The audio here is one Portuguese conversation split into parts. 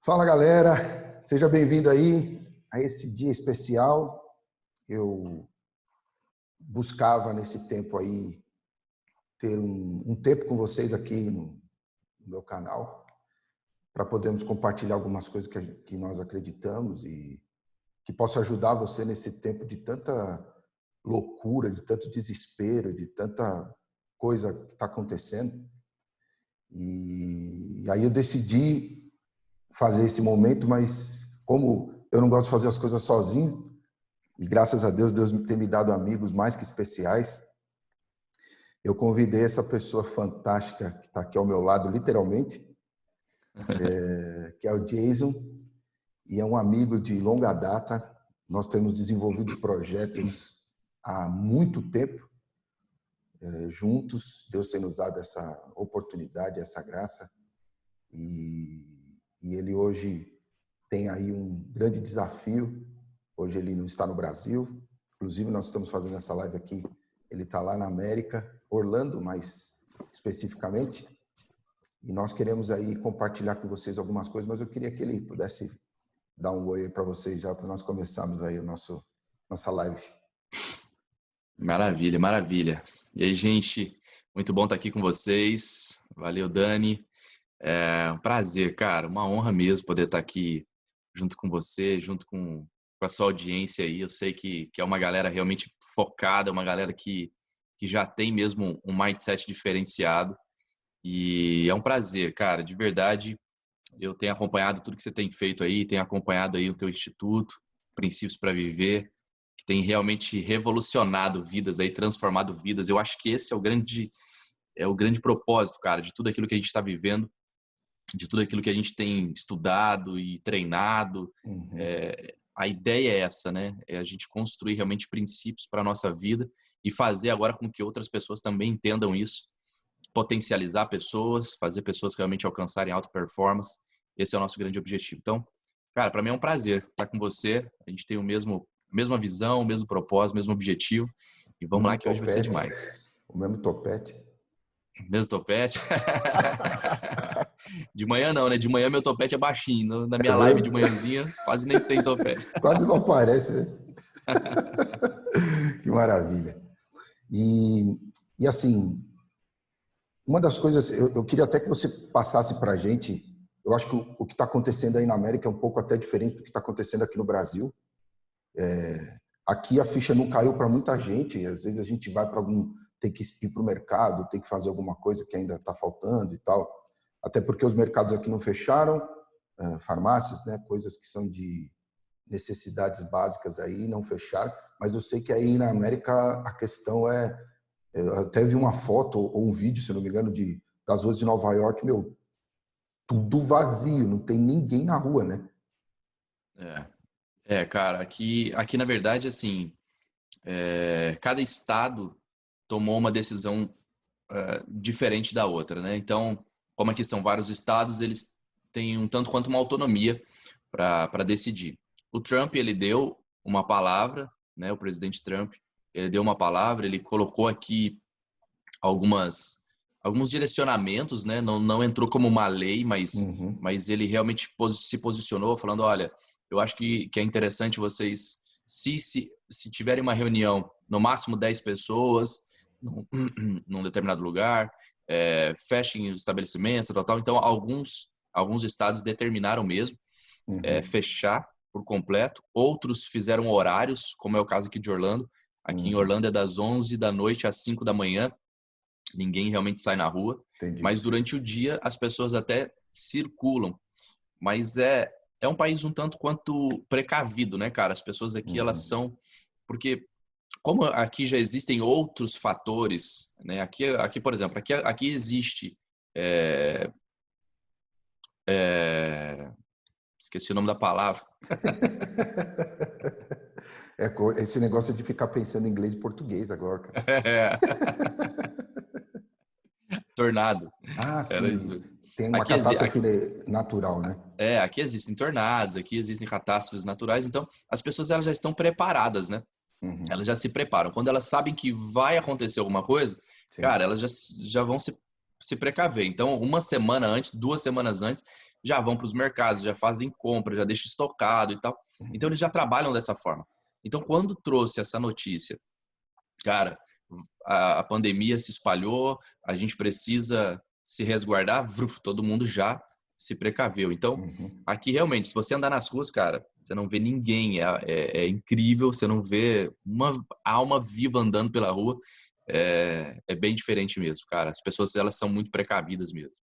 Fala, galera, seja bem-vindo aí a esse dia especial. Eu buscava nesse tempo aí ter um tempo com vocês aqui no meu canal para podermos compartilhar algumas coisas que nós acreditamos e que possa ajudar você nesse tempo de tanta loucura, de tanto desespero, de tanta coisa que está acontecendo. E aí eu decidi fazer esse momento, mas como eu não gosto de fazer as coisas sozinho, e graças a Deus, Deus tem me dado amigos mais que especiais, eu convidei essa pessoa fantástica que está aqui ao meu lado, literalmente, que é o Jason, e é um amigo de longa data. Nós temos desenvolvido projetos há muito tempo juntos. Deus tem nos dado essa oportunidade, essa graça, e ele hoje tem aí um grande desafio. Hoje ele não está no Brasil, inclusive nós estamos fazendo essa live aqui, ele está lá na América, Orlando mais especificamente, e nós queremos aí compartilhar com vocês algumas coisas, mas eu queria que ele pudesse dar um oi para vocês já, para nós começarmos aí nossa live. Maravilha, maravilha. E aí, gente, muito bom estar aqui com vocês. Valeu, Dani. É um prazer, cara, uma honra mesmo poder estar aqui junto com você, junto com a sua audiência aí. Eu sei que é uma galera realmente focada, uma galera que já tem mesmo um mindset diferenciado. E é um prazer, cara, de verdade. Eu tenho acompanhado tudo que você tem feito aí, tenho acompanhado aí o teu instituto, Princípios para Viver, que tem realmente revolucionado vidas aí, transformado vidas. Eu acho que esse é o grande propósito, cara, de tudo aquilo que a gente está vivendo, de tudo aquilo que a gente tem estudado e treinado. A ideia é essa, né? É a gente construir realmente princípios para a nossa vida e fazer agora com que outras pessoas também entendam isso, potencializar pessoas, fazer pessoas realmente alcançarem alta performance. Esse é o nosso grande objetivo. Então, cara, para mim é um prazer estar com você. A gente tem mesma visão, o mesmo propósito, o mesmo objetivo. E vamos lá que hoje vai ser demais. O mesmo topete. Mesmo topete? De manhã não, né? De manhã meu topete é baixinho. Na minha live de manhãzinha quase nem tem topete. Quase não aparece, né? Que maravilha. E assim, uma das coisas, eu queria até que você passasse para a gente. Eu acho que o que está acontecendo aí na América é um pouco até diferente do que está acontecendo aqui no Brasil. Aqui a ficha não caiu para muita gente. Às vezes a gente vai para tem que ir para o mercado, tem que fazer alguma coisa que ainda está faltando e tal. Até porque os mercados aqui não fecharam, farmácias, né, coisas que são de necessidades básicas aí não fecharam. Mas eu sei que aí na América a questão eu até vi uma foto ou um vídeo, se não me engano, das ruas de Nova York, meu, tudo vazio, não tem ninguém na rua, né? Cara, aqui na verdade, assim, cada estado tomou uma decisão diferente da outra, né? Então, como aqui são vários estados, eles têm um tanto quanto uma autonomia para decidir. O Trump, ele deu uma palavra, né? O presidente Trump, ele deu uma palavra, ele colocou aqui alguns direcionamentos, né? Não entrou como uma lei, mas ele realmente se posicionou falando, olha, eu acho que é interessante vocês, se tiverem uma reunião, no máximo 10 pessoas, num determinado lugar, fechem os estabelecimentos, tal. Então, alguns estados determinaram mesmo fechar por completo. Outros fizeram horários, como é o caso aqui de Orlando. Aqui em Orlando é das 11 da noite às 5 da manhã. Ninguém realmente sai na rua. Entendi. Mas durante o dia as pessoas até circulam. Mas é um país um tanto quanto precavido, né, cara? As pessoas aqui, elas são... Porque como aqui já existem outros fatores, né? Aqui por exemplo, aqui existe... Esqueci o nome da palavra. Esse negócio de ficar pensando em inglês e português agora, cara. Tornado. Ah, sim. Tem uma catástrofe natural, né? Aqui existem tornados, aqui existem catástrofes naturais, então as pessoas elas já estão preparadas, né? Elas já se preparam. Quando elas sabem que vai acontecer alguma coisa, Sim. cara, elas já vão se precaver. Então, uma semana antes, 2 semanas antes, já vão para os mercados, já fazem compra, já deixam estocado e tal. Então, eles já trabalham dessa forma. Então, quando trouxe essa notícia, cara, a pandemia se espalhou, a gente precisa se resguardar, todo mundo já se precaveu. Então, aqui realmente, se você andar nas ruas, cara, você não vê ninguém, é incrível, você não vê uma alma viva andando pela rua, é bem diferente mesmo, cara. As pessoas, elas são muito precavidas mesmo.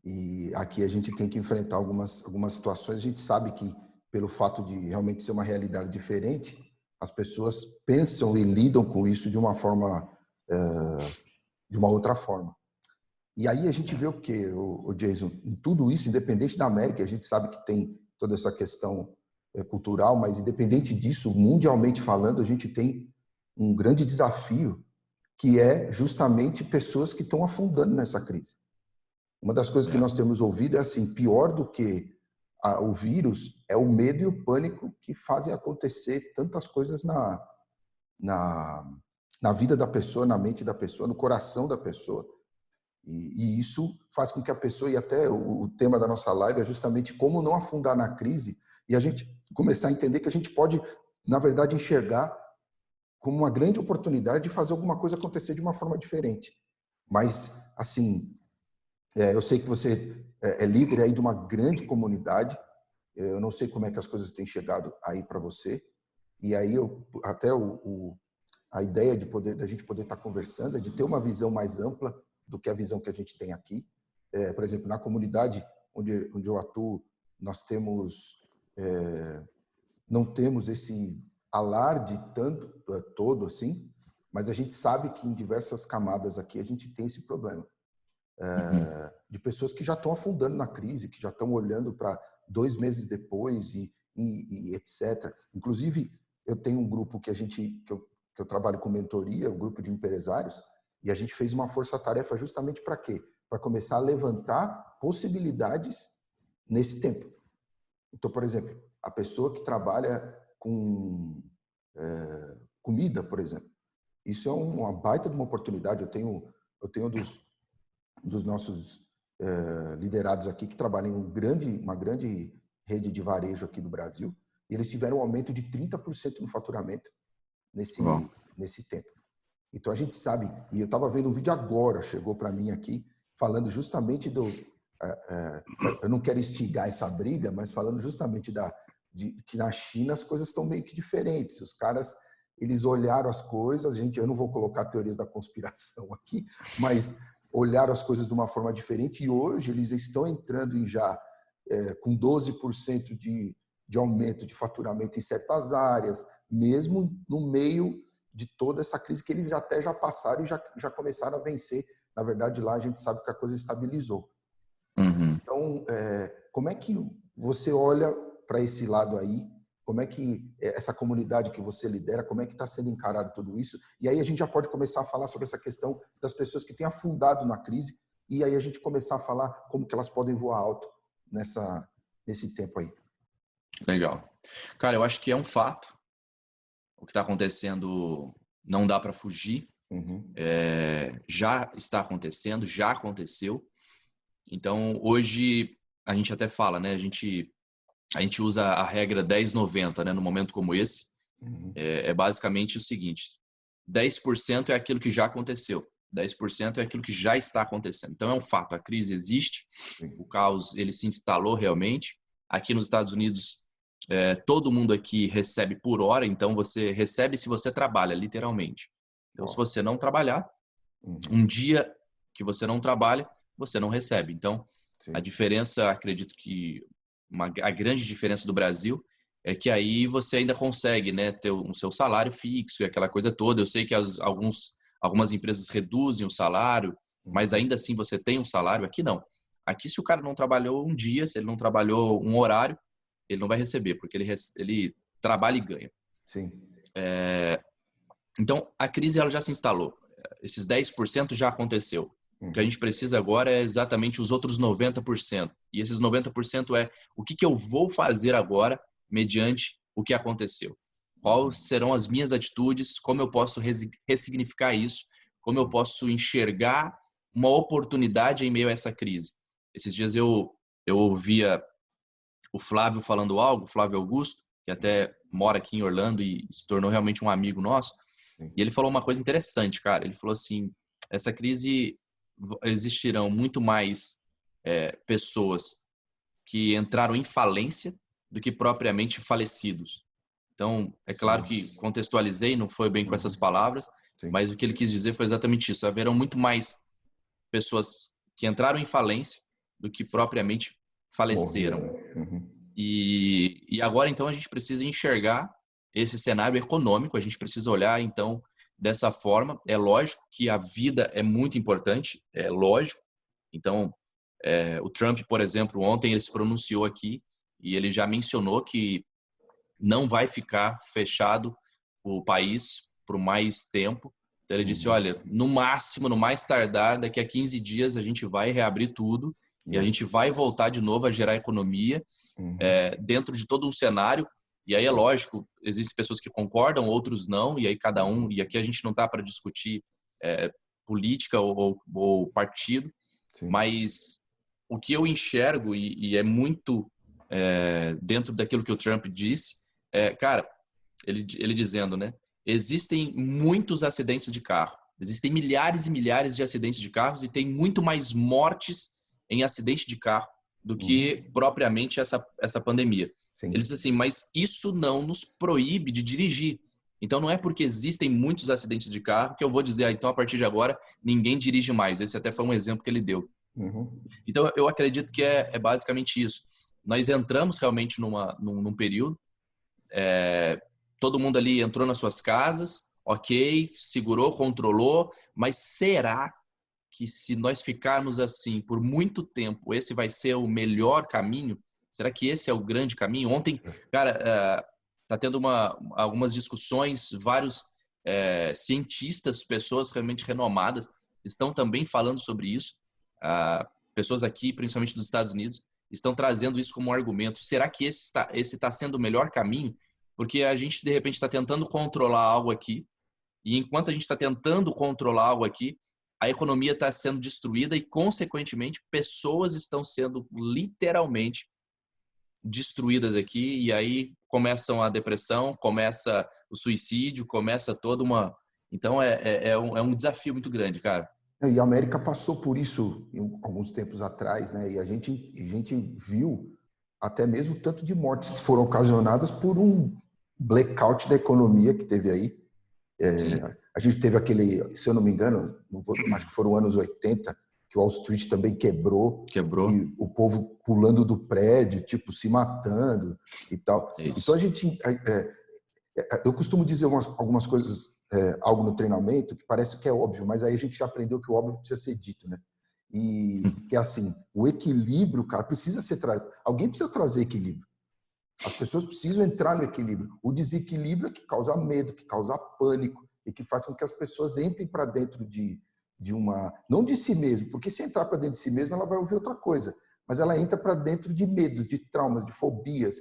E aqui a gente tem que enfrentar algumas situações. A gente sabe que, pelo fato de realmente ser uma realidade diferente, as pessoas pensam e lidam com isso de uma forma, de uma outra forma. E aí a gente vê o quê, o Jason? Em tudo isso, independente da América, a gente sabe que tem toda essa questão cultural, mas independente disso, mundialmente falando, a gente tem um grande desafio, que é justamente pessoas que estão afundando nessa crise. Uma das coisas que nós temos ouvido é assim, pior do que o vírus é o medo e o pânico que fazem acontecer tantas coisas na vida da pessoa, na mente da pessoa, no coração da pessoa. E isso faz com que a pessoa, e até o tema da nossa live é justamente como não afundar na crise e a gente começar a entender que a gente pode, na verdade, enxergar como uma grande oportunidade de fazer alguma coisa acontecer de uma forma diferente. Mas, assim, eu sei que você é líder aí de uma grande comunidade, eu não sei como é que as coisas têm chegado aí para você, e aí até a ideia da gente poder estar conversando é de ter uma visão mais ampla do que a visão que a gente tem aqui. Por exemplo, na comunidade onde eu atuo, nós não temos esse alarde todo assim, mas a gente sabe que em diversas camadas aqui a gente tem esse problema. De pessoas que já estão afundando na crise, que já estão olhando para 2 meses depois e etc. Inclusive, eu tenho um grupo que eu trabalho com mentoria, um grupo de empresários, e a gente fez uma força-tarefa justamente para quê? Para começar a levantar possibilidades nesse tempo. Então, por exemplo, a pessoa que trabalha com comida, por exemplo, isso é uma baita de uma oportunidade. Eu tenho dos nossos liderados aqui que trabalham em uma grande rede de varejo aqui do Brasil, e eles tiveram um aumento de 30% no faturamento nesse tempo. Então a gente sabe, e eu estava vendo um vídeo agora, chegou para mim aqui, falando justamente eu não quero instigar essa briga, mas falando justamente que na China as coisas estão meio que diferentes. Os caras, eles olharam as coisas, eu não vou colocar teorias da conspiração aqui, mas olharam as coisas de uma forma diferente e hoje eles estão entrando com 12% de aumento de faturamento em certas áreas, mesmo no meio de toda essa crise que eles já passaram e já começaram a vencer. Na verdade, lá a gente sabe que a coisa estabilizou. Então, como é que você olha para esse lado aí? Como é que essa comunidade que você lidera, como é que está sendo encarado tudo isso? E aí a gente já pode começar a falar sobre essa questão das pessoas que têm afundado na crise e aí a gente começar a falar como que elas podem voar alto nesse tempo aí. Legal. Cara, eu acho que é um fato. O que está acontecendo não dá para fugir. Já está acontecendo, já aconteceu. Então, hoje, a gente até fala, né? A gente usa a regra 10-90, né? No momento como esse. É basicamente o seguinte: 10% é aquilo que já aconteceu. 10% é aquilo que já está acontecendo. Então, é um fato. A crise existe. O caos, ele se instalou realmente. Aqui nos Estados Unidos, todo mundo aqui recebe por hora. Então, você recebe se você trabalha, literalmente. Então, se você não trabalhar, um dia que você não trabalha, você não recebe. Então, a diferença, acredito que a grande diferença do Brasil é que aí você ainda consegue, né, ter o seu salário fixo e aquela coisa toda. Eu sei que algumas empresas reduzem o salário, mas ainda assim você tem um salário. Aqui não. Aqui, se o cara não trabalhou um dia, se ele não trabalhou um horário, ele não vai receber, porque ele trabalha e ganha. Sim. Então, a crise ela já se instalou. Esses 10% já aconteceu. O que a gente precisa agora é exatamente os outros 90%. E esses 90% é o que eu vou fazer agora mediante o que aconteceu. Quais serão as minhas atitudes, como eu posso ressignificar isso, como eu posso enxergar uma oportunidade em meio a essa crise. Esses dias eu ouvia o Flávio falando algo, o Flávio Augusto, que até mora aqui em Orlando e se tornou realmente um amigo nosso. E ele falou uma coisa interessante, cara. Ele falou assim, essa crise existirão muito mais pessoas que entraram em falência do que propriamente falecidos. Então, é claro que contextualizei, não foi bem com essas palavras, mas o que ele quis dizer foi exatamente isso. Haverão muito mais pessoas que entraram em falência do que propriamente faleceram. E agora, então, a gente precisa enxergar esse cenário econômico, a gente precisa olhar, então, dessa forma. É lógico que a vida é muito importante, é lógico. Então, o Trump, por exemplo, ontem ele se pronunciou aqui e ele já mencionou que não vai ficar fechado o país por mais tempo. Então, ele disse, olha, no máximo, no mais tardar, daqui a 15 dias a gente vai reabrir tudo e a gente vai voltar de novo a gerar economia dentro de todo um cenário. E aí é lógico, existem pessoas que concordam, outros não, e aí cada um, e aqui a gente não está para discutir política ou partido, mas o que eu enxergo, e é muito dentro daquilo que o Trump disse, cara, ele dizendo, né, existem muitos acidentes de carro, existem milhares e milhares de acidentes de carros e tem muito mais mortes em acidente de carro do que propriamente essa pandemia. Ele diz assim, mas isso não nos proíbe de dirigir. Então não é porque existem muitos acidentes de carro que eu vou dizer, então a partir de agora ninguém dirige mais. Esse até foi um exemplo que ele deu. Então eu acredito que é basicamente isso. Nós entramos realmente num período, todo mundo ali entrou nas suas casas, ok, segurou, controlou, mas será que se nós ficarmos assim por muito tempo, esse vai ser o melhor caminho? Será que esse é o grande caminho? Ontem, cara, tá tendo algumas discussões, vários cientistas, pessoas realmente renomadas, estão também falando sobre isso. Pessoas aqui, principalmente dos Estados Unidos, estão trazendo isso como um argumento. Será que esse está sendo o melhor caminho? Porque a gente, de repente, está tentando controlar algo aqui, e enquanto a gente está tentando controlar algo aqui, a economia está sendo destruída e, consequentemente, pessoas estão sendo literalmente destruídas aqui. E aí começam a depressão, começa o suicídio, começa toda uma... Então, é um desafio muito grande, cara. E a América passou por isso alguns tempos atrás, né? E a gente viu até mesmo tanto de mortes que foram ocasionadas por um blackout da economia que teve aí. A gente teve aquele, se eu não me engano, acho que foram anos 80, que o Wall Street também quebrou. E o povo pulando do prédio, tipo, se matando e tal. Isso. Então a gente... eu costumo dizer algumas coisas, algo no treinamento, que parece que é óbvio, mas aí a gente já aprendeu que o óbvio precisa ser dito, né? E que é assim, o equilíbrio, cara, precisa ser trazido. Alguém precisa trazer equilíbrio. As pessoas precisam entrar no equilíbrio. O desequilíbrio é que causa medo, que causa pânico e que faz com que as pessoas entrem para dentro de uma... Não de si mesmo, porque se entrar para dentro de si mesmo, ela vai ouvir outra coisa. Mas ela entra para dentro de medos, de traumas, de fobias,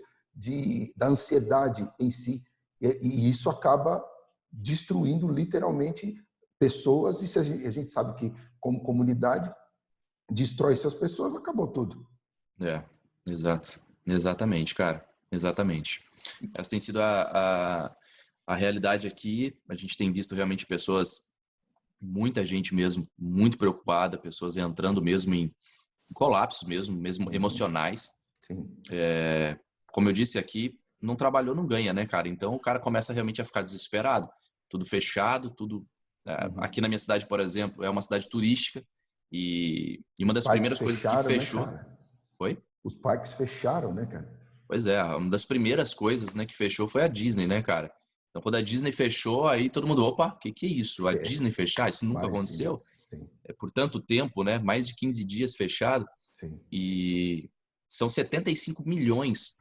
da ansiedade em si. E isso acaba destruindo literalmente pessoas. E se a gente sabe que, como comunidade, destrói essas pessoas, acabou tudo. Exatamente, cara. Exatamente. Essa tem sido a realidade aqui. A gente tem visto realmente pessoas, muita gente mesmo, muito preocupada, pessoas entrando mesmo em colapsos mesmo emocionais. Sim. Como eu disse aqui, não trabalhou, não ganha, né, cara? Então o cara começa realmente a ficar desesperado. Tudo fechado, tudo... Aqui na minha cidade, por exemplo, é uma cidade turística e uma das primeiras coisas que fechou... Né, Oi? Os parques fecharam, né, cara? Pois é, uma das primeiras coisas, né, que fechou foi a Disney, né, cara? Então, quando a Disney fechou, aí todo mundo, opa, que é isso? A Disney fechar? Isso nunca aconteceu? Sim. Por tanto tempo, né? Mais de 15 dias fechado. Sim. E são 75 milhões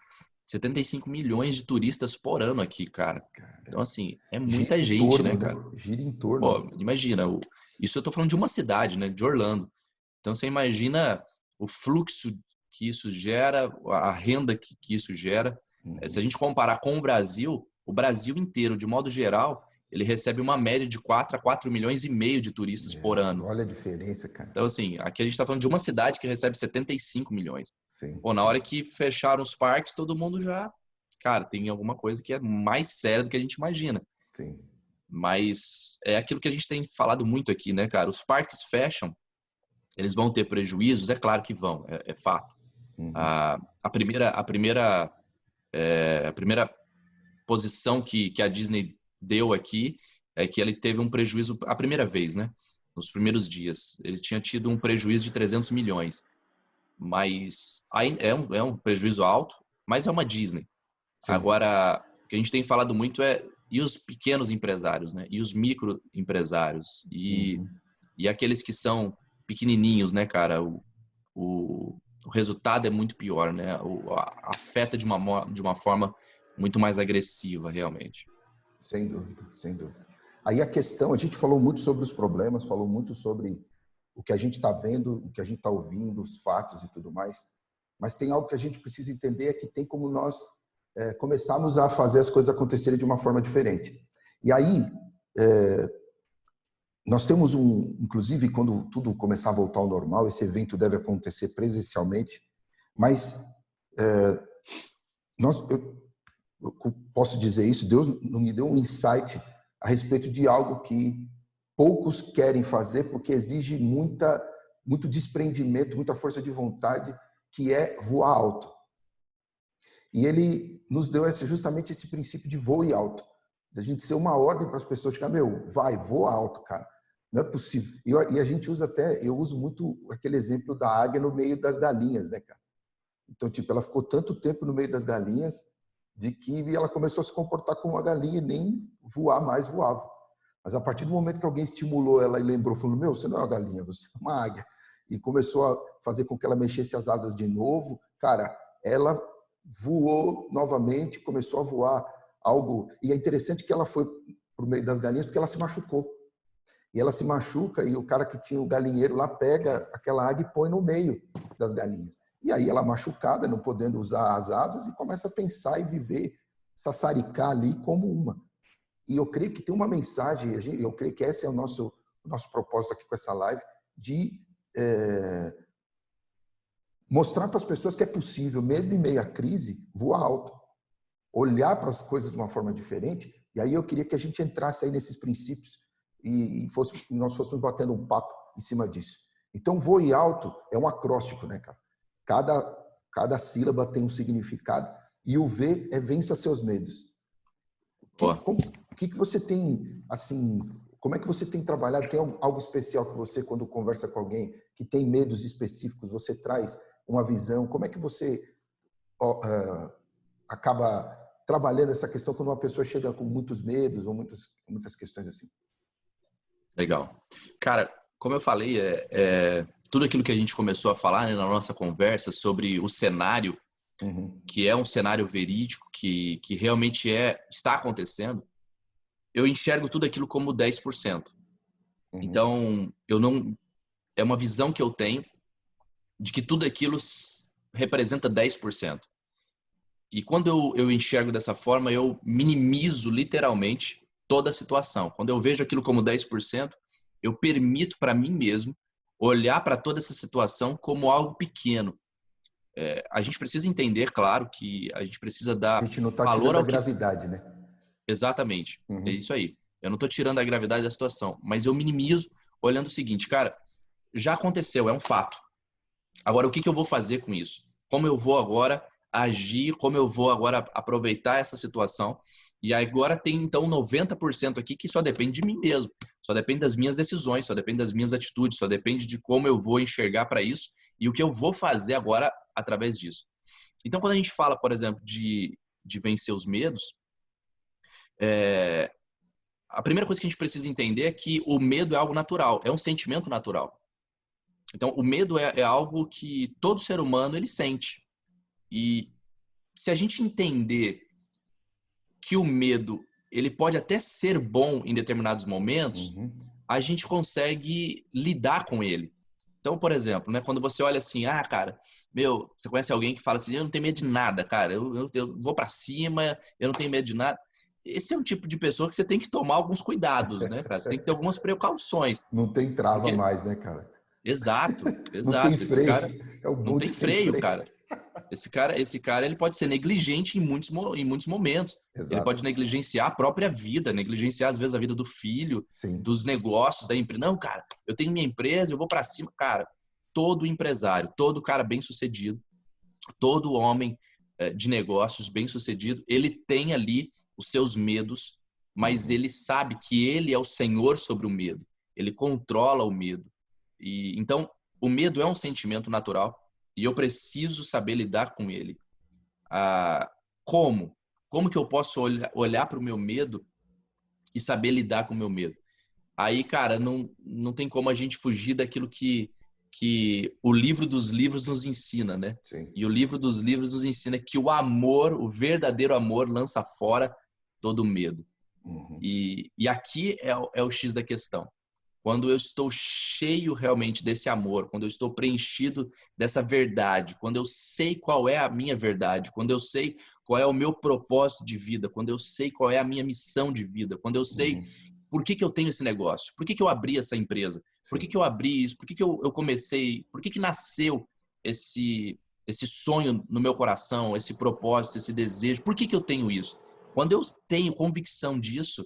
de turistas por ano aqui, cara. Então, assim, é muita gente, né, cara? Gira em torno. Pô, imagina, isso eu tô falando de uma cidade, né, de Orlando. Então, você imagina o fluxo que isso gera, a renda que isso gera. Se a gente comparar com o Brasil inteiro, de modo geral, ele recebe uma média de 4 a 4 milhões e meio de turistas por ano. Olha a diferença, cara. Então, assim, aqui a gente está falando de uma cidade que recebe 75 milhões. Sim. Pô, na hora que fecharam os parques, todo mundo já... Cara, tem alguma coisa que é mais séria do que a gente imagina. Sim. Mas é aquilo que a gente tem falado muito aqui, né, cara? Os parques fecham, eles vão ter prejuízos? É claro que vão, é fato. Uhum. A primeira posição que a Disney deu aqui é que ele teve um prejuízo a primeira vez, né? Nos primeiros dias. Ele tinha tido um prejuízo de 300 milhões. Mas é um prejuízo alto, mas é uma Disney. Sim. Agora, o que a gente tem falado muito e os pequenos empresários, né? E os microempresários. E aqueles que são pequenininhos, né, cara? O resultado é muito pior, né? Afeta de uma forma muito mais agressiva, realmente. Sem dúvida, sem dúvida. Aí a questão, a gente falou muito sobre os problemas, falou muito sobre o que a gente está vendo, o que a gente está ouvindo, os fatos e tudo mais, mas tem algo que a gente precisa entender, é que tem como nós começarmos a fazer as coisas acontecerem de uma forma diferente. E aí, nós temos inclusive, quando tudo começar a voltar ao normal, esse evento deve acontecer presencialmente, mas eu posso dizer isso, Deus não me deu um insight a respeito de algo que poucos querem fazer, porque exige muito desprendimento, muita força de vontade, que é voar alto. E ele nos deu justamente esse princípio de voe alto, da gente ser uma ordem para as pessoas, que voa alto, cara. Não é possível. E a gente usa eu uso muito aquele exemplo da águia no meio das galinhas, né, cara? Então, tipo, ela ficou tanto tempo no meio das galinhas, de que ela começou a se comportar como uma galinha e nem voar mais voava. Mas a partir do momento que alguém estimulou ela e lembrou, falou, você não é uma galinha, você é uma águia, e começou a fazer com que ela mexesse as asas de novo, cara, ela voou novamente, começou a voar algo. E é interessante que ela foi para o meio das galinhas porque ela se machucou. E ela se machuca e o cara que tinha o galinheiro lá pega aquela águia e põe no meio das galinhas. E aí ela machucada, não podendo usar as asas, e começa a pensar e viver, sassaricar ali como uma. E eu creio que tem uma mensagem, eu creio que esse é o nosso propósito aqui com essa live, de mostrar para as pessoas que é possível, mesmo em meio à crise, voar alto. Olhar para as coisas de uma forma diferente. E aí eu queria que a gente entrasse aí nesses princípios e nós fôssemos batendo um papo em cima disso. Então, voe alto é um acróstico, né, cara? Cada sílaba tem um significado. E o V é vença seus medos. O que você tem, assim, como é que você tem trabalhado? Tem algo especial que você, quando conversa com alguém que tem medos específicos, você traz uma visão? Como é que você acaba trabalhando essa questão quando uma pessoa chega com muitos medos ou muitas questões assim? Legal. Cara, como eu falei, tudo aquilo que a gente começou a falar, né, na nossa conversa sobre o cenário, que é um cenário verídico, que realmente está acontecendo, eu enxergo tudo aquilo como 10%. Então, é uma visão que eu tenho de que tudo aquilo representa 10%. E quando eu enxergo dessa forma, eu minimizo literalmente toda a situação. Quando eu vejo aquilo como 10%, eu permito para mim mesmo olhar para toda essa situação como algo pequeno. A gente precisa entender, claro, que a gente precisa dar valor. A gente não está tirando tirando a gravidade, né? Exatamente. É isso aí. Eu não estou tirando a gravidade da situação, mas eu minimizo olhando o seguinte, cara, já aconteceu, é um fato. Agora, o que eu vou fazer com isso? Como eu vou agora agir, como eu vou agora aproveitar essa situação? E agora tem, então, 90% aqui que só depende de mim mesmo, só depende das minhas decisões, só depende das minhas atitudes, só depende de como eu vou enxergar para isso e o que eu vou fazer agora através disso. Então, quando a gente fala, por exemplo, de vencer os medos, a primeira coisa que a gente precisa entender é que o medo é algo natural, é um sentimento natural. Então, o medo é algo que todo ser humano ele sente. E se a gente entender que o medo ele pode até ser bom em determinados momentos, a gente consegue lidar com ele. Então, por exemplo, né, quando você olha assim, cara, você conhece alguém que fala assim, eu não tenho medo de nada, cara, eu vou para cima, eu não tenho medo de nada. esse é um tipo de pessoa que você tem que tomar alguns cuidados, né, cara? Você tem que ter algumas precauções. Não tem trava Porque... mais, né, cara? Exato, Não tem exato. Esse cara freio. É o não bonde tem sem freio, freio. cara. Esse cara, ele pode ser negligente em muitos momentos. Ele Exato. pode negligenciar a própria vida, negligenciar às vezes a vida do filho, Sim. dos negócios da empresa. Não, cara, eu tenho minha empresa, eu vou para cima. Cara, todo empresário, todo cara bem-sucedido, todo homem de negócios bem-sucedido, ele tem ali os seus medos, mas ele sabe que ele é o senhor sobre o medo. Ele controla o medo. E então, o medo é um sentimento natural e eu preciso saber lidar com ele. Ah, como? Como que eu posso olhar para o meu medo e saber lidar com o meu medo? Aí, cara, não tem como a gente fugir daquilo que o livro dos livros nos ensina, né? Sim. E o livro dos livros nos ensina que o amor, o verdadeiro amor, lança fora todo medo. Uhum. E aqui é o X da questão. Quando eu estou cheio realmente desse amor, quando eu estou preenchido dessa verdade, quando eu sei qual é a minha verdade, quando eu sei qual é o meu propósito de vida, quando eu sei qual é a minha missão de vida, quando eu sei por que eu tenho esse negócio, por que eu abri essa empresa, por Sim. que eu abri isso, por que eu comecei, por que nasceu esse sonho no meu coração, esse propósito, esse desejo, por que eu tenho isso? Quando eu tenho convicção disso,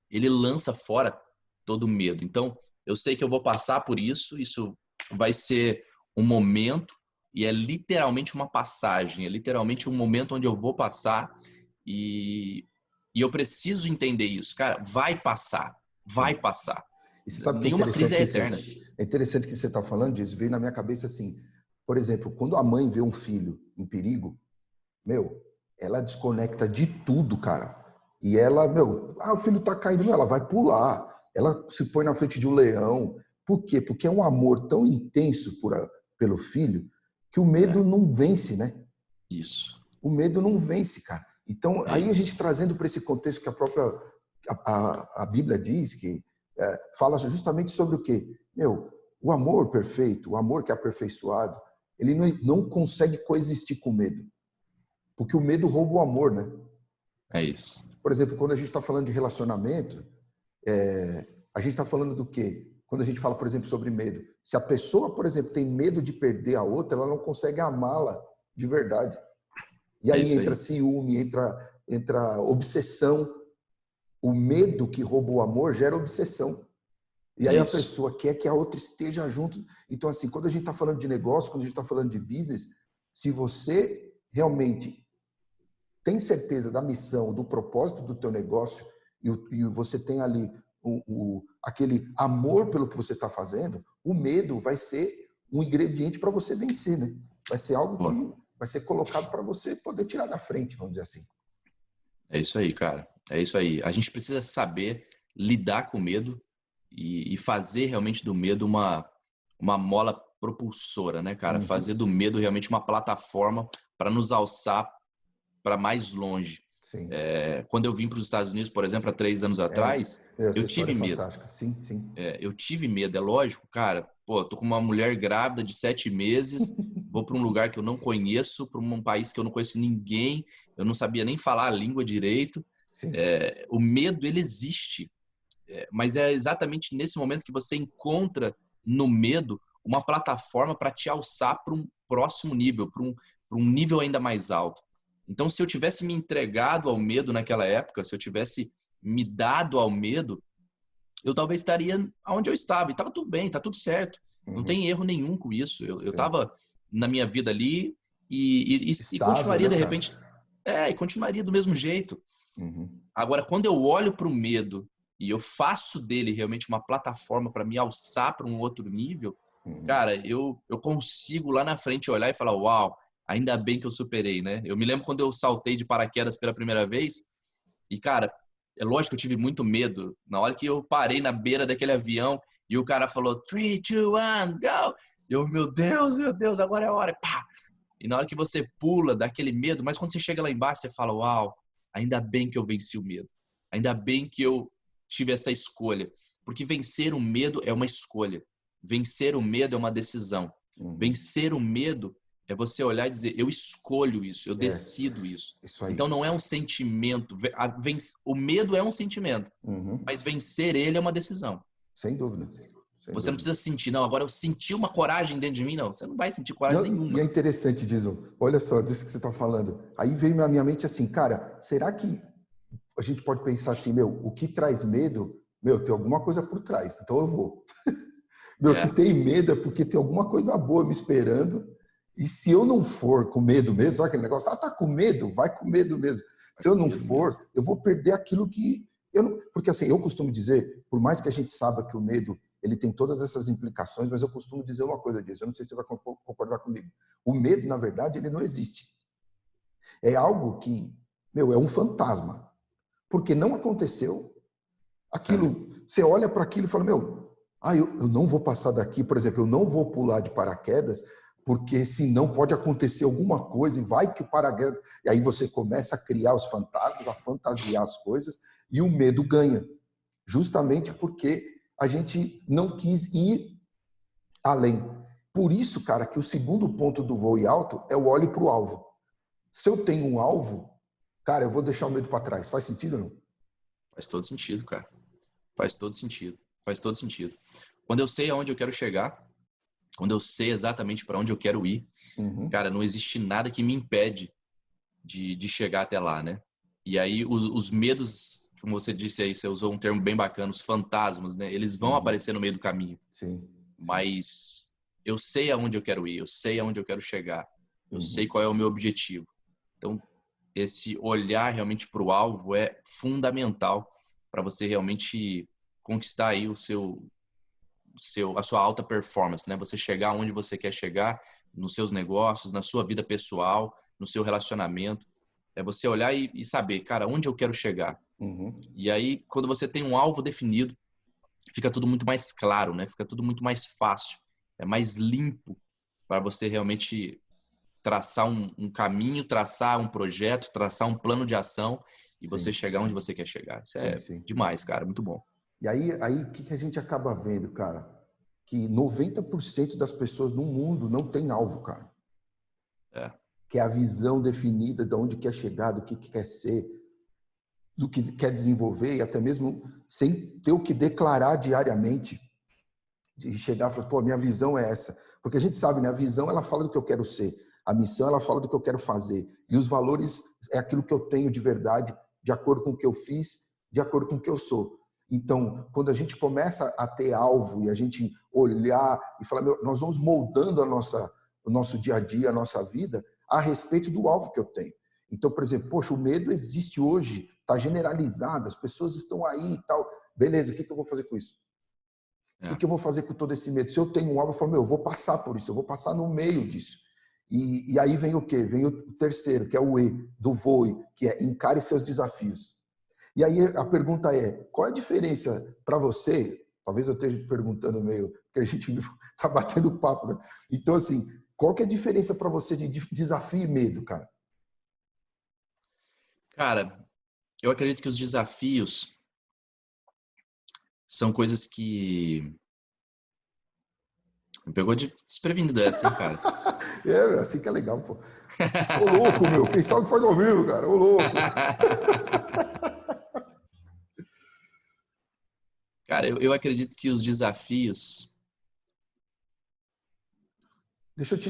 ele lança fora todo medo. Então, eu sei que eu vou passar por isso, isso vai ser um momento e é literalmente uma passagem, é literalmente um momento onde eu vou passar e eu preciso entender isso. Cara, vai passar, vai Sim. passar. E você sabe que Nenhuma crise é eterna. é interessante que você está falando disso, veio na minha cabeça assim, por exemplo, quando a mãe vê um filho em perigo, meu, ela desconecta de tudo, cara. E ela, meu, o filho tá caindo, meu, ela vai pular, ela se põe na frente de um leão. Por quê? Porque é um amor tão intenso pelo filho que o medo É, não vence, né? isso, O medo não vence, cara. Então, é aí a gente isso. trazendo para esse contexto que a própria a Bíblia diz, que fala justamente sobre o quê? Meu, o amor perfeito, o amor que é aperfeiçoado, ele não consegue coexistir com o medo. Porque o medo rouba o amor, né? É isso. Por exemplo, quando a gente está falando de relacionamento, a gente está falando do quê? Quando a gente fala, por exemplo, sobre medo. Se a pessoa, por exemplo, tem medo de perder a outra, ela não consegue amá-la de verdade. E É aí isso entra aí. ciúme, entra obsessão. O medo que rouba o amor gera obsessão. E É aí a isso. pessoa quer que a outra esteja junto. Então, assim, quando a gente está falando de negócio, quando a gente está falando de business, se você realmente tem certeza da missão, do propósito do teu negócio e você tem ali aquele amor pelo que você está fazendo, o medo vai ser um ingrediente para você vencer, né? Vai ser algo Pô, que vai ser colocado para você poder tirar da frente, vamos dizer assim. é isso aí, cara. É isso aí. A gente precisa saber lidar com o medo e fazer realmente do medo uma mola propulsora, né, cara? Fazer Uhum. do medo realmente uma plataforma para nos alçar para mais longe. Sim. Quando eu vim para os Estados Unidos, por exemplo, há 3 anos atrás, eu Essa história tive é medo. fantástica. Sim, sim. Eu tive medo, é lógico, cara. Pô, tô com uma mulher grávida de 7 meses, vou para um lugar que eu não conheço, para um país que eu não conheço ninguém, eu não sabia nem falar a língua direito. Sim. O medo, ele existe, mas é exatamente nesse momento que você encontra no medo uma plataforma para te alçar para um próximo nível, para um nível ainda mais alto. Então, se eu tivesse me entregado ao medo naquela época, se eu tivesse me dado ao medo, eu talvez estaria onde eu estava. E estava tudo bem, está tudo certo. Não Uhum. tem erro nenhum com isso. Eu Sim. estava na minha vida ali e Estável, continuaria né, de cara? repente. E continuaria do mesmo jeito. Uhum. Agora, quando eu olho para o medo e eu faço dele realmente uma plataforma para me alçar para um outro nível, Uhum. cara, eu consigo lá na frente olhar e falar, uau, ainda bem que eu superei, né? Eu me lembro quando eu saltei de paraquedas pela primeira vez e, cara, é lógico que eu tive muito medo. Na hora que eu parei na beira daquele avião e o cara falou 3, 2, 1, go! Eu, meu Deus, agora é a hora. Pá! E na hora que você pula daquele medo, mas quando você chega lá embaixo, você fala, uau, ainda bem que eu venci o medo. Ainda bem que eu tive essa escolha. Porque vencer o medo é uma escolha. Vencer o medo é uma decisão. Uhum. Vencer o medo é você olhar e dizer, eu escolho isso, eu decido isso. Isso aí. Então não é um sentimento, o medo é um sentimento, mas vencer ele é uma decisão. Sem dúvida. Você não precisa sentir, não, agora eu senti uma coragem dentro de mim, não. Você não vai sentir coragem nenhuma. E é interessante, Dizon, olha só, disso que você está falando. Aí veio na minha mente assim, cara, será que a gente pode pensar assim, meu, o que traz medo, meu, tem alguma coisa por trás, então eu vou. Meu, se tem medo é porque tem alguma coisa boa me esperando, e se eu não for com medo mesmo, sabe aquele negócio, tá com medo? Vai com medo mesmo. Se eu não for, eu vou perder aquilo que... Porque assim, eu costumo dizer, por mais que a gente saiba que o medo ele tem todas essas implicações, mas eu costumo dizer uma coisa disso, eu não sei se você vai concordar comigo. O medo, na verdade, ele não existe. É algo que, meu, é um fantasma. Porque não aconteceu. Aquilo, você olha para aquilo e fala, meu, eu não vou passar daqui, por exemplo, eu não vou pular de paraquedas, porque senão pode acontecer alguma coisa e vai que o paraquedas... E aí você começa a criar os fantasmas, a fantasiar as coisas, e o medo ganha. Justamente porque a gente não quis ir além. Por isso, cara, que o segundo ponto do voo alto é o olhe para o alvo. Se eu tenho um alvo, cara, eu vou deixar o medo para trás. Faz sentido ou não? Faz todo sentido, cara. Faz todo sentido. Faz todo sentido. Quando eu sei aonde eu quero chegar, quando eu sei exatamente para onde eu quero ir, cara, não existe nada que me impede de chegar até lá, né? E aí os medos, como você disse aí, você usou um termo bem bacana, os fantasmas, né? Eles vão aparecer no meio do caminho. Sim. Mas eu sei aonde eu quero ir, eu sei aonde eu quero chegar, eu sei qual é o meu objetivo. Então, esse olhar realmente para o alvo é fundamental para você realmente conquistar aí a sua alta performance, né? Você chegar onde você quer chegar nos seus negócios, na sua vida pessoal, no seu relacionamento. É você olhar e saber, cara, onde eu quero chegar. E aí, quando você tem um alvo definido, fica tudo muito mais claro, né? Fica tudo muito mais fácil, é mais limpo para você realmente traçar um caminho, traçar um projeto, traçar um plano de ação e você chegar onde você quer chegar. Isso é demais, cara, muito bom. E aí o que a gente acaba vendo, cara? Que 90% das pessoas no mundo não tem alvo, cara. Que é a visão definida de onde quer chegar, do que quer ser, do que quer desenvolver e até mesmo sem ter o que declarar diariamente. De chegar e falar, pô, minha visão é essa. Porque a gente sabe, né? A visão, ela fala do que eu quero ser. A missão, ela fala do que eu quero fazer. E os valores é aquilo que eu tenho de verdade, de acordo com o que eu fiz, de acordo com o que eu sou. Então, quando a gente começa a ter alvo e a gente olhar e falar, meu, nós vamos moldando o nosso dia a dia, a nossa vida, a respeito do alvo que eu tenho. Então, por exemplo, poxa, o medo existe hoje, está generalizado, as pessoas estão aí e tal. Beleza, o que eu vou fazer com isso? O que eu vou fazer com todo esse medo? Se eu tenho um alvo, eu falo, meu, eu vou passar por isso, eu vou passar no meio disso. E aí vem o quê? Vem o terceiro, que é o E, do voe, que é encare seus desafios. E aí a pergunta é, qual é a diferença para você? Talvez eu esteja perguntando meio, porque a gente está batendo papo, né? Então, assim, qual que é a diferença para você de desafio e medo, cara? Cara, eu acredito que os desafios são coisas que... Me pegou de desprevenido essa, hein, cara? É, assim que é legal, pô. Ô louco, meu. Quem sabe faz ao vivo, cara. Ô louco. Cara, eu acredito que os desafios... Deixa eu te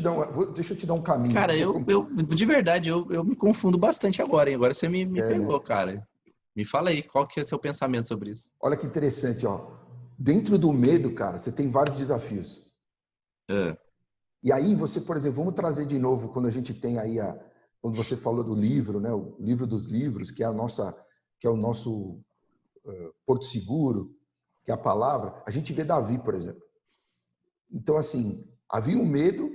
dar um caminho. Cara, de verdade, eu me confundo bastante agora, hein? Agora você me pegou, né? Cara. Me fala aí, qual que é o seu pensamento sobre isso? Olha que interessante, ó. Dentro do medo, cara, você tem vários desafios. E aí você, por exemplo, vamos trazer de novo quando a gente tem aí quando você falou do livro, né? O livro dos livros, que é o nosso porto seguro, que é a palavra. A gente vê Davi, por exemplo. Então, assim, havia um medo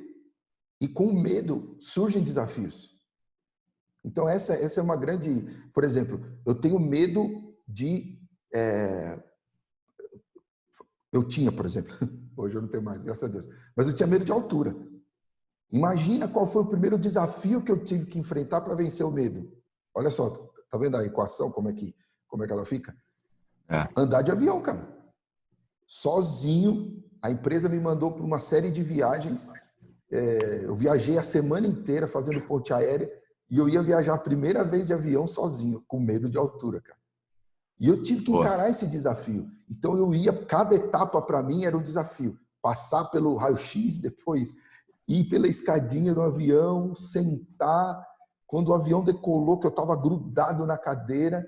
e com o medo surgem desafios. Então, essa é uma grande... Por exemplo, eu tenho medo de... Eu tinha, por exemplo, hoje eu não tenho mais, graças a Deus, mas eu tinha medo de altura. Imagina qual foi o primeiro desafio que eu tive que enfrentar para vencer o medo. Olha só, tá vendo a equação, como é que ela fica? Andar de avião, cara. Sozinho, a empresa me mandou para uma série de viagens eu viajei a semana inteira fazendo ponte aérea e eu ia viajar a primeira vez de avião sozinho, com medo de altura, cara. E eu tive que Pô, encarar esse desafio. Então eu ia, cada etapa para mim era um desafio. Passar pelo raio-x, depois ir pela escadinha do avião, sentar. Quando o avião decolou, que eu estava grudado na cadeira.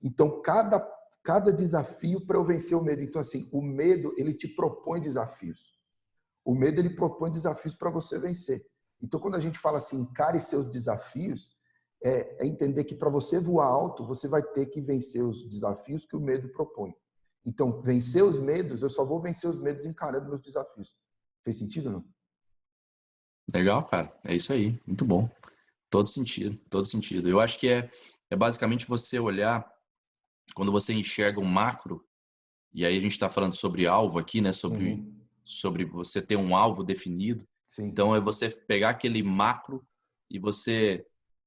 Então, cada desafio para eu vencer o medo. Então, assim, o medo, ele te propõe desafios. O medo, ele propõe desafios para você vencer. Então, quando a gente fala assim, encare seus desafios, é entender que para você voar alto, você vai ter que vencer os desafios que o medo propõe. Então, vencer os medos, eu só vou vencer os medos encarando meus desafios. Fez sentido, não? legal, cara. É isso aí. Muito bom. Todo sentido, todo sentido. Eu acho que é basicamente você olhar, quando você enxerga um macro, e aí a gente está falando sobre alvo aqui, né? Sobre você ter um alvo definido. Sim. Então, é você pegar aquele macro e você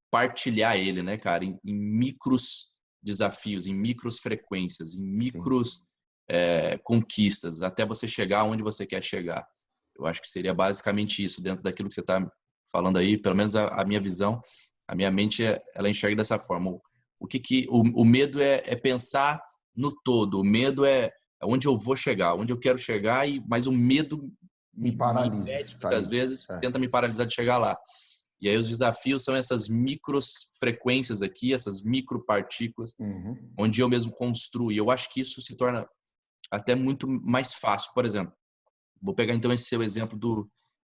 partilhar ele, né, cara, em micros desafios, em micros frequências, em Sim. micros conquistas, até você chegar onde você quer chegar. Eu acho que seria basicamente isso, dentro daquilo que você está falando aí, pelo menos a minha visão, a minha mente, ela enxerga dessa forma. O medo é pensar no todo, o medo é onde eu vou chegar, onde eu quero chegar, mas o medo Me me paralisa. impede, Tá muitas ali. vezes, tenta me paralisar de chegar lá. E aí os desafios são essas micros frequências aqui, essas micropartículas, Uhum. onde eu mesmo construo. E eu acho que isso se torna até muito mais fácil. Por exemplo, vou pegar então esse seu exemplo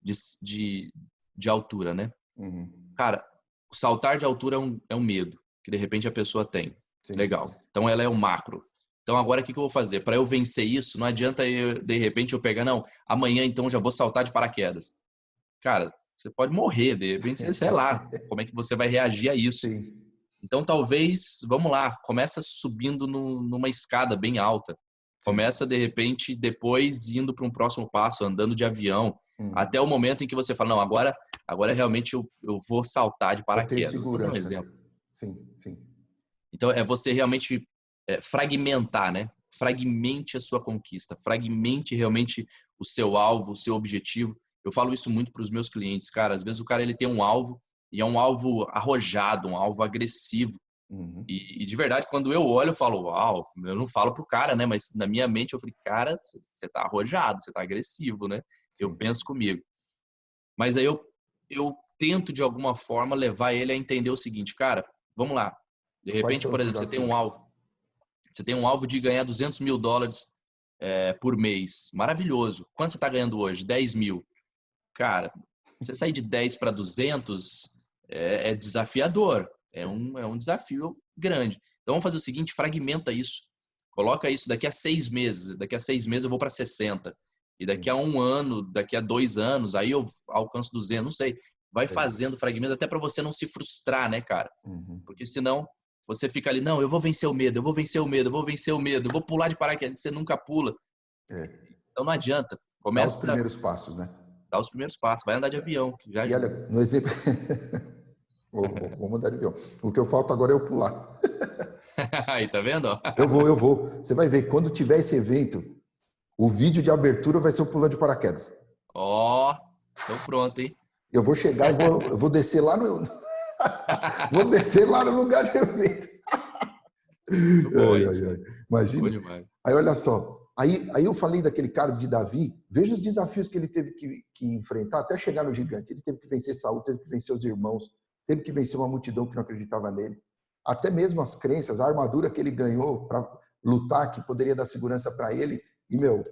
de altura, né? Uhum. Cara, o saltar de altura é um medo que de repente a pessoa tem. Sim. Legal. Então ela é o macro. Então agora o que eu vou fazer? Para eu vencer isso, não adianta de repente eu pegar, não, amanhã então já vou saltar de paraquedas. Cara, você pode morrer, de repente você, sei lá, como é que você vai reagir a isso. Sim. Então talvez, vamos lá, começa subindo numa escada bem alta. Sim. Começa de repente depois indo para um próximo passo, andando de avião, até Uhum. o momento em que você fala, não, agora realmente eu vou saltar de Eu tenho paraquedas. Vou dar um segurança. exemplo. Sim, sim. Então é você realmente fragmentar, né? Fragmente a sua conquista, fragmente realmente o seu alvo, o seu objetivo. Eu falo isso muito para os meus clientes, cara. Às vezes o cara ele tem um alvo e é um alvo arrojado, um alvo agressivo. Uhum. E de verdade, quando eu olho, eu falo, uau, eu não falo pro cara, né? Mas na minha mente eu falei, cara, você tá arrojado, você tá agressivo, né? Eu Sim. penso comigo. Mas aí eu tento de alguma forma levar ele a entender o seguinte, cara, vamos lá. De Quais repente, são os por exemplo, você tem um desafios? alvo. Você tem um alvo de ganhar $200.000 por mês. Maravilhoso. Quanto você está ganhando hoje? 10 mil. Cara, você sair de 10 para 200 é desafiador. É um desafio grande. Então vamos fazer o seguinte, fragmenta isso. Coloca isso daqui a 6 meses. Daqui a 6 meses eu vou para 60. E daqui Sim. a um ano, daqui a 2 anos, aí eu alcanço 200, não sei. Vai Perfeito. fazendo fragmento até para você não se frustrar, né, cara? Uhum. Porque senão você fica ali, não, eu vou vencer o medo, eu vou vencer o medo, eu vou vencer o medo, eu vou pular de paraquedas, você nunca pula. É. Então não adianta. Dá os Começa a primeiros passos, né? dar os primeiros passos, vai andar de avião, que já E olha, ajuda. no exemplo. Vou mudar de avião. O que eu falta agora é eu pular. Aí, tá vendo? Eu vou, eu vou. Você vai ver, quando tiver esse evento, o vídeo de abertura vai ser eu pulando de paraquedas. Ó, então pronto, hein? Eu vou chegar e vou descer lá no. Vou descer lá no lugar do evento. Muito bom Ai, ai, isso ai. aí. Bom Imagina. demais. Aí olha só. Aí eu falei daquele cara de Davi. Veja os desafios que ele teve que enfrentar até chegar no gigante. Ele teve que vencer Saul, teve que vencer os irmãos, teve que vencer uma multidão que não acreditava nele. Até mesmo as crenças, a armadura que ele ganhou para lutar, que poderia dar segurança para ele. E, meu,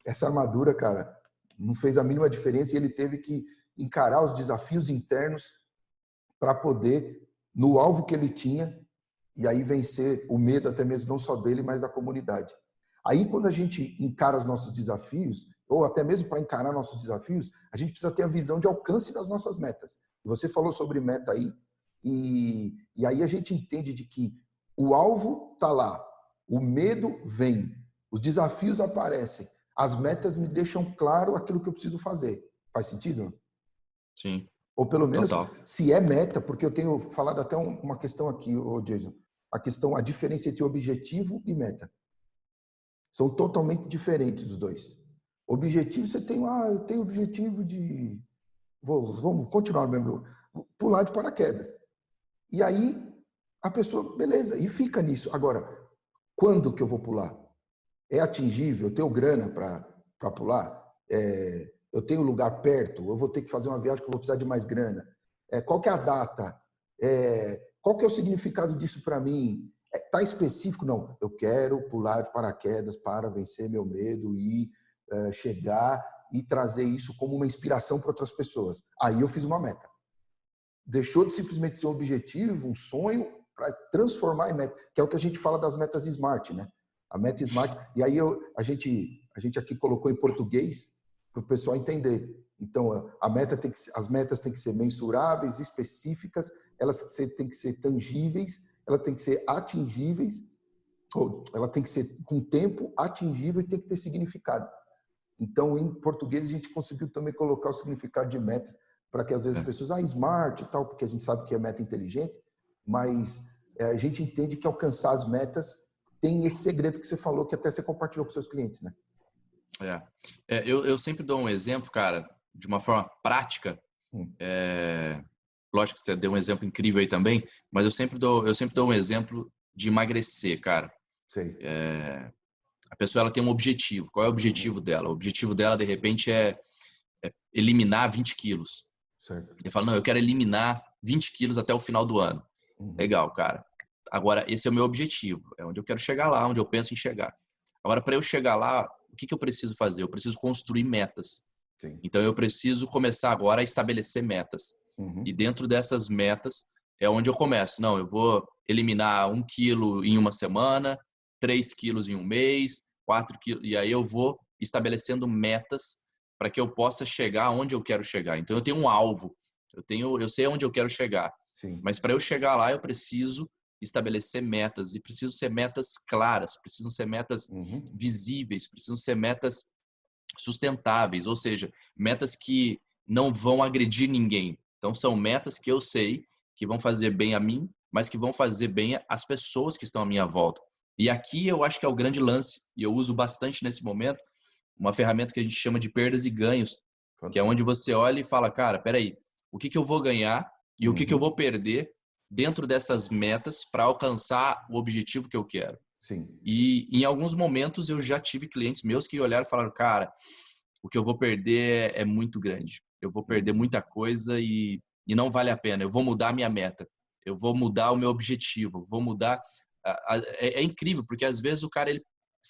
essa armadura, cara, não fez a mínima diferença e ele teve que encarar os desafios internos para poder, no alvo que ele tinha, e aí vencer o medo até mesmo não só dele, mas da comunidade. Aí quando a gente encara os nossos desafios, ou até mesmo para encarar nossos desafios, a gente precisa ter a visão de alcance das nossas metas. Você falou sobre meta aí, e aí a gente entende de que o alvo está lá, o medo vem, os desafios aparecem, as metas me deixam claro aquilo que eu preciso fazer. Faz sentido? Sim, Ou pelo menos, total. se é meta, porque eu tenho falado até uma questão aqui, Jason, a diferença entre objetivo e meta. São totalmente diferentes os dois. Objetivo, você tem, eu tenho objetivo de vamos continuar mesmo, pular de paraquedas. E aí a pessoa, beleza, e fica nisso. Agora, quando que eu vou pular? É atingível? Eu tenho grana para pular? Eu tenho lugar perto? Eu vou ter que fazer uma viagem que eu vou precisar de mais grana? Qual que é a data? Qual que é o significado disso para mim? Tá específico? Não, eu quero pular de paraquedas para vencer meu medo e chegar e trazer isso como uma inspiração para outras pessoas. Aí eu fiz uma meta. Deixou de simplesmente ser um objetivo, um sonho, para transformar em meta, que é o que a gente fala das metas SMART, né? A meta SMART. E aí a gente aqui colocou em português para o pessoal entender. Então, as metas têm que ser mensuráveis, específicas, elas têm que ser tangíveis, elas têm que ser atingíveis, ou ela tem que ser com tempo atingível e tem que ter significado. Então, em português, a gente conseguiu também colocar o significado de metas, para que às vezes as pessoas, smart e tal, porque a gente sabe que é meta inteligente, mas a gente entende que alcançar as metas tem esse segredo que você falou, que até você compartilhou com seus clientes, né? Eu sempre dou um exemplo, cara, de uma forma prática. Lógico que você deu um exemplo incrível aí também, mas eu sempre dou um exemplo de emagrecer, cara. Sei. A pessoa ela tem um objetivo. Qual é o objetivo dela? O objetivo dela, de repente, é eliminar 20 quilos. Certo. Ele fala, não, eu quero eliminar 20 quilos até o final do ano. Legal, cara. Agora, esse é o meu objetivo. É onde eu quero chegar lá, onde eu penso em chegar. Agora, para eu chegar lá, o que eu preciso fazer? Eu preciso construir metas. Sim. Então, eu preciso começar agora a estabelecer metas. E dentro dessas metas é onde eu começo. Não, eu vou eliminar 1 quilo em uma semana, 3 quilos em um mês, 4 quilos. E aí eu vou estabelecendo metas para que eu possa chegar onde eu quero chegar. Então, eu tenho um alvo. Eu sei onde eu quero chegar. Sim. Mas para eu chegar lá, eu preciso estabelecer metas. E precisam ser metas claras, precisam ser metas visíveis, precisam ser metas sustentáveis, ou seja, metas que não vão agredir ninguém. Então, são metas que eu sei que vão fazer bem a mim, mas que vão fazer bem às pessoas que estão à minha volta. E aqui eu acho que é o grande lance, e eu uso bastante nesse momento, uma ferramenta que a gente chama de perdas e ganhos, que é onde você olha e fala, cara, peraí, o que eu vou ganhar e o que eu vou perder dentro dessas metas para alcançar o objetivo que eu quero. Sim. E em alguns momentos eu já tive clientes meus que olharam e falaram, cara, o que eu vou perder é muito grande. Eu vou perder muita coisa e não vale a pena. Eu vou mudar a minha meta. Eu vou mudar o meu objetivo. Vou mudar... É incrível, porque às vezes o cara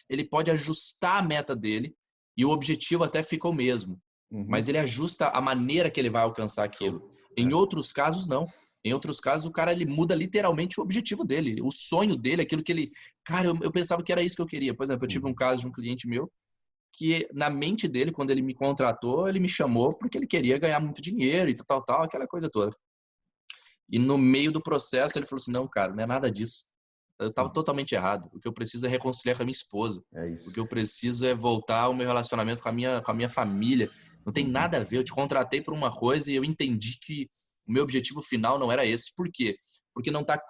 ele pode ajustar a meta dele e o objetivo até fica o mesmo. Mas ele ajusta a maneira que ele vai alcançar aquilo. Em outros casos, não. Em outros casos, o cara ele muda literalmente o objetivo dele, o sonho dele, aquilo que ele... Cara, eu pensava que era isso que eu queria. Por exemplo, eu tive um caso de um cliente meu que na mente dele, quando ele me contratou, ele me chamou porque ele queria ganhar muito dinheiro e tal, aquela coisa toda. E no meio do processo ele falou assim, não, cara, não é nada disso. Eu estava totalmente errado. O que eu preciso é reconciliar com a minha esposa. É isso. O que eu preciso é voltar ao meu relacionamento com a minha família. Não tem nada a ver. Eu te contratei por uma coisa e eu entendi que o meu objetivo final não era esse. Por quê? Porque não está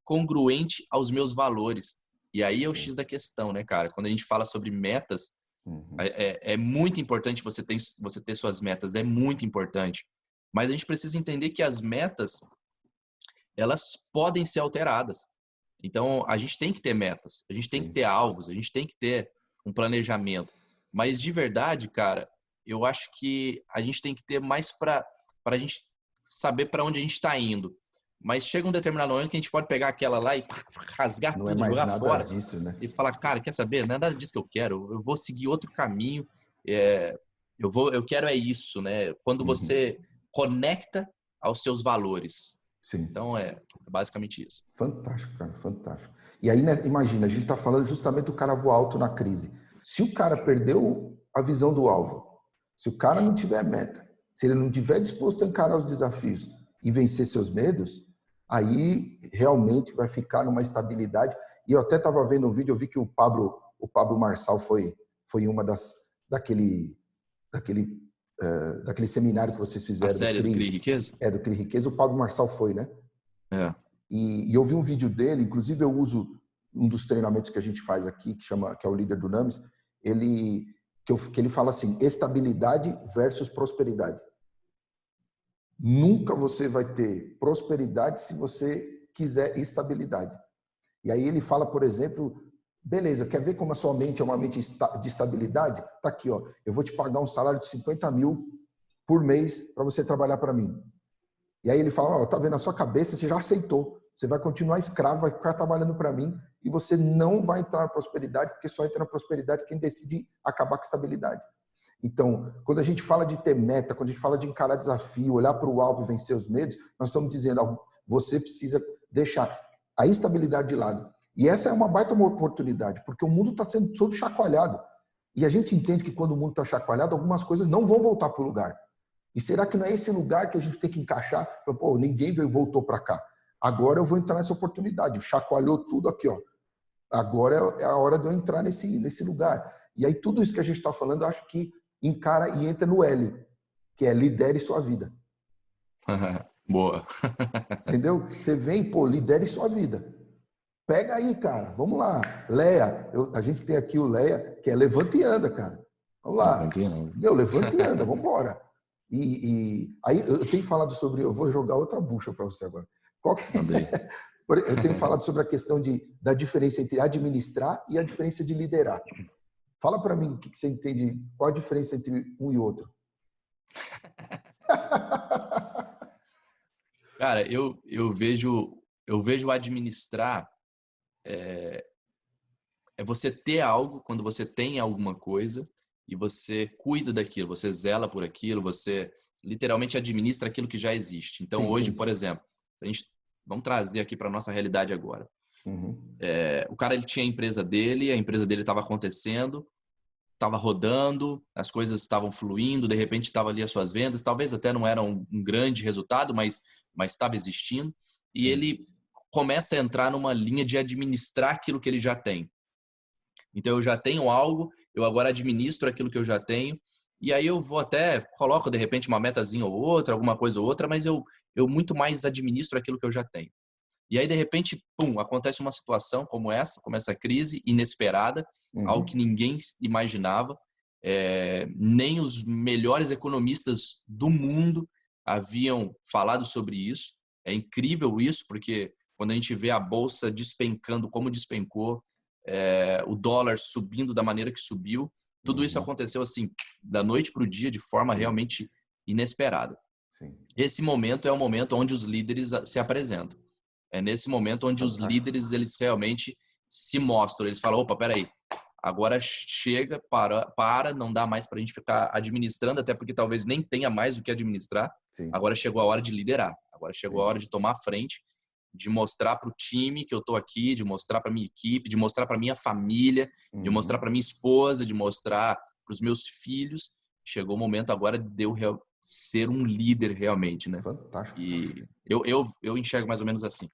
congruente aos meus valores. E aí é o X da questão, né, cara? Quando a gente fala sobre metas, é muito importante você ter suas metas. É muito importante. Mas a gente precisa entender que as metas, elas podem ser alteradas. Então, a gente tem que ter metas, a gente tem que ter alvos, a gente tem que ter um planejamento. Mas, de verdade, cara, eu acho que a gente tem que ter mais para a gente saber para onde a gente está indo. Mas chega um determinado momento que a gente pode pegar aquela lá e rasgar Não tudo, é mais jogar nada fora. disso, né? E falar, cara, quer saber? Não é nada disso que eu quero. Eu vou seguir outro caminho. Eu quero é isso, né? Quando você conecta aos seus valores. Sim. Então, é basicamente isso. Fantástico, cara, fantástico. E aí, né, imagina, a gente está falando justamente do cara voar alto na crise. Se o cara perdeu a visão do alvo, se o cara não tiver meta, se ele não tiver disposto a encarar os desafios e vencer seus medos, aí realmente vai ficar numa estabilidade. E eu até estava vendo um vídeo, eu vi que o Pablo Marçal foi uma daquele seminário que vocês fizeram. A série do Crie Riqueza? Do Crie Riqueza, o Pablo Marçal foi, né? E eu vi um vídeo dele, inclusive eu uso um dos treinamentos que a gente faz aqui, que é o Líder Dunamis, que ele fala assim, estabilidade versus prosperidade. Nunca você vai ter prosperidade se você quiser estabilidade. E aí ele fala, por exemplo, beleza, quer ver como a sua mente é uma mente de estabilidade? Tá aqui, ó, eu vou te pagar um salário de 50 mil por mês para você trabalhar para mim. E aí ele fala, ó, tá vendo, a sua cabeça você já aceitou. Você vai continuar escravo, vai ficar trabalhando para mim e você não vai entrar na prosperidade, porque só entra na prosperidade quem decide acabar com a estabilidade. Então, quando a gente fala de ter meta, quando a gente fala de encarar desafio, olhar para o alvo e vencer os medos, nós estamos dizendo, ó, você precisa deixar a instabilidade de lado. E essa é uma baita oportunidade, porque o mundo está sendo todo chacoalhado. E a gente entende que quando o mundo está chacoalhado, algumas coisas não vão voltar para o lugar. E será que não é esse lugar que a gente tem que encaixar? Pô, ninguém voltou para cá. Agora eu vou entrar nessa oportunidade. Chacoalhou tudo aqui, ó. Agora é a hora de eu entrar nesse lugar. E aí tudo isso que a gente está falando, eu acho que encara e entra no L, que é lidere sua vida. Boa. Entendeu? Você vem, pô, lidere sua vida. Pega aí, cara. Vamos lá. Leia. A gente tem aqui o Leia, que é levanta e anda, cara. Vamos lá. Meu, levanta e anda. Vamos embora. E aí eu tenho falado sobre... Eu vou jogar outra bucha para você agora. Qual que é? Eu tenho falado sobre a questão da diferença entre administrar e a diferença de liderar. Fala para mim o que você entende, qual a diferença entre um e outro. Cara, eu vejo administrar é você ter algo, quando você tem alguma coisa e você cuida daquilo, você zela por aquilo, você literalmente administra aquilo que já existe. Então, hoje, por exemplo, vamos trazer aqui para nossa realidade agora. O cara, ele tinha a empresa dele estava acontecendo, estava rodando, as coisas estavam fluindo, de repente estava ali as suas vendas, talvez até não era um grande resultado, mas estava existindo. E ele começa a entrar numa linha de administrar aquilo que ele já tem. Então eu já tenho algo, eu agora administro aquilo que eu já tenho, e aí eu vou até, coloco de repente uma metazinha ou outra, alguma coisa ou outra, mas eu muito mais administro aquilo que eu já tenho. E aí de repente, pum, acontece uma situação como essa crise inesperada, algo que ninguém imaginava, nem os melhores economistas do mundo haviam falado sobre isso. É incrível isso, porque quando a gente vê a bolsa despencando como despencou, o dólar subindo da maneira que subiu, tudo isso aconteceu assim, da noite para o dia, de forma realmente inesperada. Esse momento é o momento onde os líderes se apresentam. É nesse momento onde os líderes, eles realmente se mostram. Eles falam, opa, peraí, agora chega, para, não dá mais para a gente ficar administrando, até porque talvez nem tenha mais o que administrar. Agora chegou a hora de liderar. Agora chegou a hora de tomar a frente, de mostrar para o time que eu estou aqui, de mostrar para minha equipe, de mostrar para minha família, de mostrar para minha esposa, de mostrar para os meus filhos. Chegou o momento agora de eu ser um líder realmente, né? Fantástico. E eu enxergo mais ou menos assim.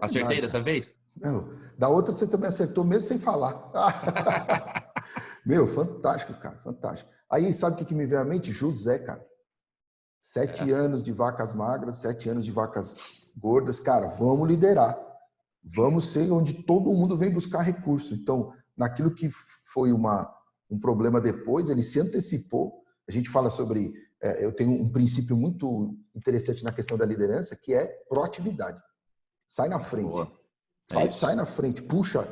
Acertei dessa vez? Meu, da outra você também acertou mesmo sem falar. Meu, fantástico, cara, fantástico. Aí sabe o que me veio à mente? José, cara. 7 anos de vacas magras, 7 anos de vacas gordas, cara, vamos liderar. Vamos ser onde todo mundo vem buscar recurso. Então, naquilo que foi um problema depois, ele se antecipou. A gente fala sobre... eu tenho um princípio muito interessante na questão da liderança, que é proatividade. Sai na frente. Sai na frente, puxa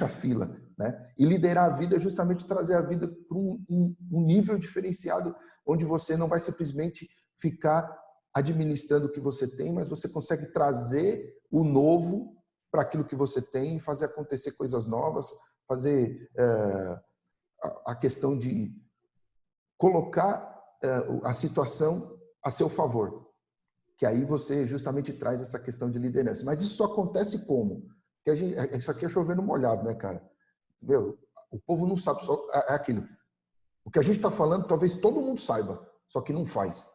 a fila. Né? E liderar a vida é justamente trazer a vida para um nível diferenciado, onde você não vai simplesmente ficar administrando o que você tem, mas você consegue trazer o novo para aquilo que você tem, fazer acontecer coisas novas, fazer a questão de colocar a situação a seu favor. Que aí você justamente traz essa questão de liderança. Mas isso só acontece como? Porque isso aqui é chover no molhado, né, cara? Meu, o povo não sabe, só é aquilo. O que a gente está falando, talvez todo mundo saiba, só que não faz.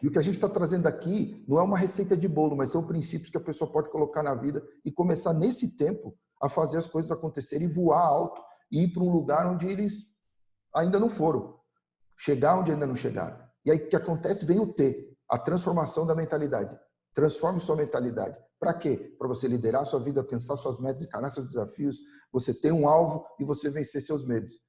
E o que a gente está trazendo aqui não é uma receita de bolo, mas são princípios que a pessoa pode colocar na vida e começar nesse tempo a fazer as coisas acontecerem e voar alto e ir para um lugar onde eles ainda não foram. Chegar onde ainda não chegaram. E aí o que acontece? Vem o T, a transformação da mentalidade. Transforme sua mentalidade. Para quê? Para você liderar a sua vida, alcançar suas metas, encarar seus desafios, você ter um alvo e você vencer seus medos.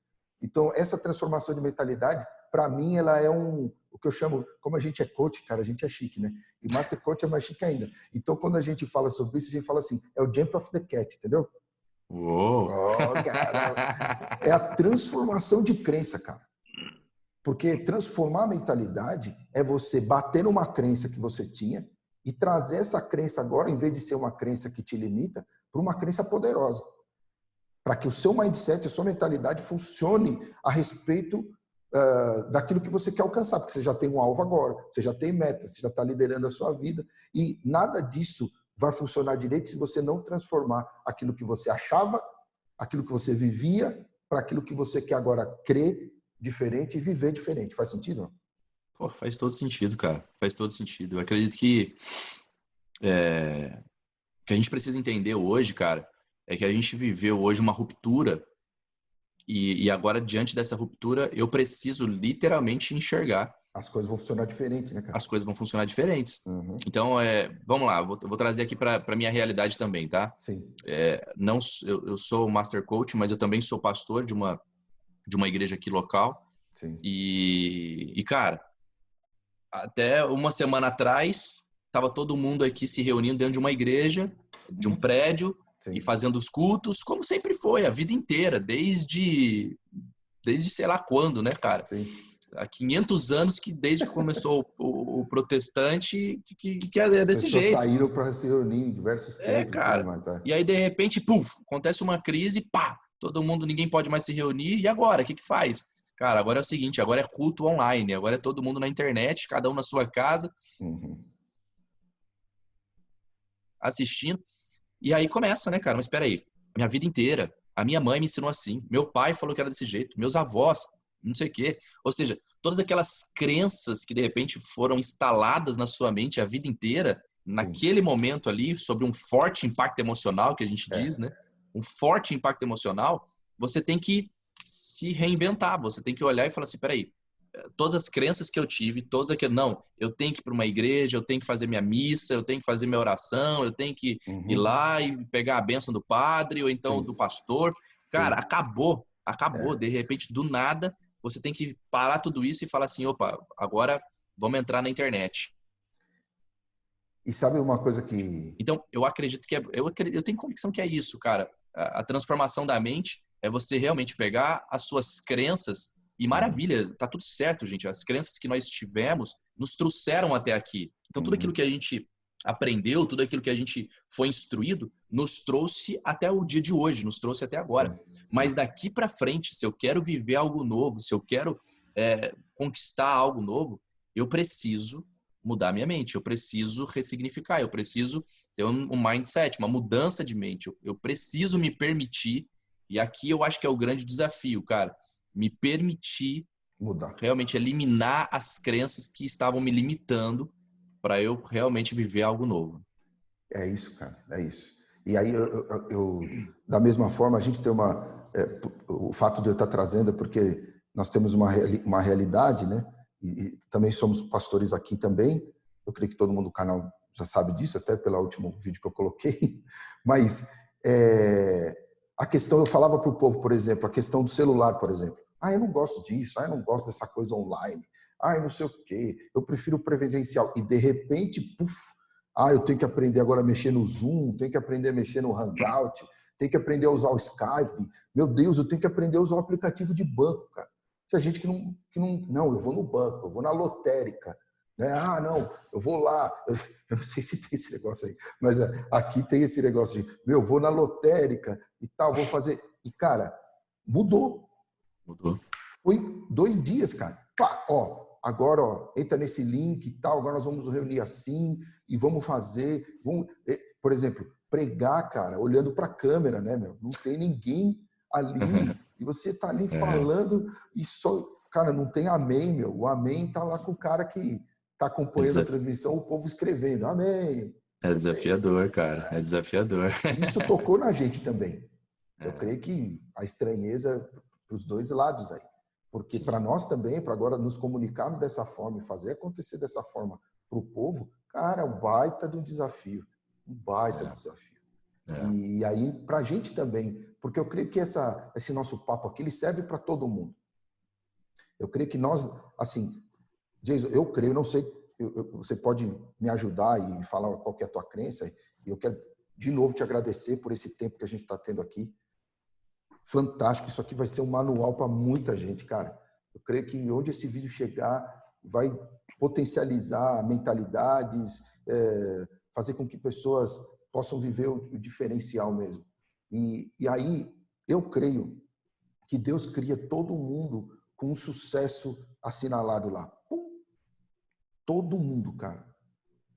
Então, essa transformação de mentalidade para mim, ela é o que eu chamo, como a gente é coach, cara, a gente é chique, né? E Master Coach é mais chique ainda. Então, quando a gente fala sobre isso, a gente fala assim, é o Jump of the Cat, entendeu? Uou! Oh, cara, é a transformação de crença, cara. Porque transformar a mentalidade é você bater numa crença que você tinha e trazer essa crença agora, em vez de ser uma crença que te limita, para uma crença poderosa. Para que o seu mindset, a sua mentalidade funcione a respeito daquilo que você quer alcançar. Porque você já tem um alvo agora, você já tem meta, você já está liderando a sua vida. E nada disso vai funcionar direito se você não transformar aquilo que você achava, aquilo que você vivia, para aquilo que você quer agora crer diferente e viver diferente. Faz sentido? Pô, faz todo sentido, cara. Faz todo sentido. Eu acredito que o que a gente precisa entender hoje, cara, é que a gente viveu hoje uma ruptura e agora, diante dessa ruptura, eu preciso literalmente enxergar. As coisas vão funcionar diferente, né, cara? As coisas vão funcionar diferentes. Uhum. Então, vamos lá, vou trazer aqui para a minha realidade também, tá? Sim. Não, eu sou Master Coach, mas eu também sou pastor de uma igreja aqui local. Sim. E cara, até uma semana atrás, estava todo mundo aqui se reunindo dentro de uma igreja, de um prédio, Sim. e fazendo os cultos, como sempre foi, a vida inteira, desde sei lá quando, né, cara? Sim. Há 500 anos desde que começou o protestante, que é As desse pessoas jeito. saíram para se reunir em diversos templos e tudo Cara. mais. E aí, de repente, puf, acontece uma crise, pá, todo mundo, ninguém pode mais se reunir, e agora? O que faz? Cara, agora é o seguinte, agora é culto online, agora é todo mundo na internet, cada um na sua casa, assistindo. E aí começa, né, cara? Mas espera aí, minha vida inteira, a minha mãe me ensinou assim, meu pai falou que era desse jeito, meus avós, não sei o quê. Ou seja, todas aquelas crenças que de repente foram instaladas na sua mente a vida inteira, naquele momento ali, sobre um forte impacto emocional, que a gente diz, né? Um forte impacto emocional, você tem que se reinventar, você tem que olhar e falar assim, peraí, todas as crenças que eu tive, todas aquelas, não, eu tenho que ir para uma igreja, eu tenho que fazer minha missa, eu tenho que fazer minha oração, eu tenho que ir lá e pegar a bênção do padre ou então do pastor. Cara, acabou. De repente, do nada, você tem que parar tudo isso e falar assim, opa, agora vamos entrar na internet. E sabe uma coisa que... Então, eu acredito que eu tenho convicção que é isso, cara. A transformação da mente é você realmente pegar as suas crenças e maravilha, tá tudo certo, gente. As crenças que nós tivemos nos trouxeram até aqui. Então, tudo aquilo que a gente aprendeu, tudo aquilo que a gente foi instruído, nos trouxe até o dia de hoje, nos trouxe até agora. Mas daqui para frente, se eu quero viver algo novo, se eu quero conquistar algo novo, eu preciso mudar minha mente, eu preciso ressignificar, eu preciso ter um mindset, uma mudança de mente. Eu preciso me permitir, e aqui eu acho que é o grande desafio, cara, me permitir mudar, realmente eliminar as crenças que estavam me limitando para eu realmente viver algo novo. É isso, cara, é isso. E aí, da mesma forma, a gente tem o fato de eu estar trazendo é porque nós temos uma realidade, né? E também somos pastores aqui também. Eu creio que todo mundo do canal já sabe disso, até pelo último vídeo que eu coloquei. Mas a questão, eu falava para o povo, por exemplo, a questão do celular, por exemplo. Eu não gosto disso, eu não gosto dessa coisa online. Eu não sei o quê, eu prefiro o presencial. E de repente, puf, eu tenho que aprender agora a mexer no Zoom, tenho que aprender a mexer no Hangout, tenho que aprender a usar o Skype. Meu Deus, eu tenho que aprender a usar o aplicativo de banco, cara. Tem gente que não, eu vou no banco, eu vou na lotérica. Né? Não, eu vou lá. Eu não sei se tem esse negócio aí, mas aqui tem esse negócio de, eu vou na lotérica e tal, vou fazer. E, cara, mudou. Foi 2 dias, cara. Pá, agora, entra nesse link e tal, agora nós vamos reunir assim e vamos fazer. Por exemplo, pregar, cara, olhando para a câmera, né, meu? Não tem ninguém ali e você tá ali falando e só... Cara, não tem amém, meu. O amém tá lá com o cara que tá acompanhando a transmissão, o povo escrevendo amém. É desafiador, cara. É desafiador. Isso tocou na gente também. Eu creio que a estranheza para os dois lados aí. Porque para nós também, para agora nos comunicarmos dessa forma e fazer acontecer dessa forma para o povo, cara, é um baita de um desafio. Um baita desafio. E aí, para a gente também, porque eu creio que esse nosso papo aqui ele serve para todo mundo. Eu creio que nós, assim, Jason, eu creio, não sei, você pode me ajudar e falar qual que é a tua crença, e eu quero de novo te agradecer por esse tempo que a gente está tendo aqui. Fantástico, isso aqui vai ser um manual para muita gente, cara. Eu creio que onde esse vídeo chegar, vai potencializar mentalidades, fazer com que pessoas possam viver o diferencial mesmo. E aí, eu creio que Deus cria todo mundo com um sucesso assinalado lá. Pum! Todo mundo, cara.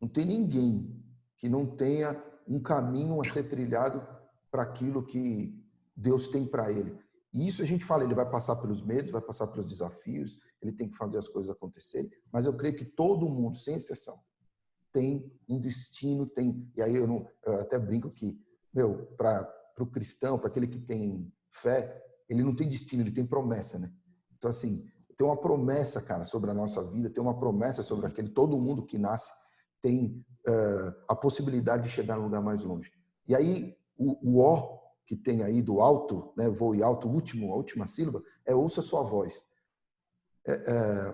Não tem ninguém que não tenha um caminho a ser trilhado para aquilo que Deus tem para ele. E isso a gente fala, ele vai passar pelos medos, vai passar pelos desafios, ele tem que fazer as coisas acontecerem, mas eu creio que todo mundo, sem exceção, tem um destino, tem. E aí eu até brinco que, para o cristão, para aquele que tem fé, ele não tem destino, ele tem promessa, né? Então, assim, tem uma promessa, cara, sobre a nossa vida, tem uma promessa sobre aquele. Todo mundo que nasce tem a possibilidade de chegar num lugar mais longe. E aí, o O que tem aí do alto, né, voo e alto, a última sílaba, ouça sua voz.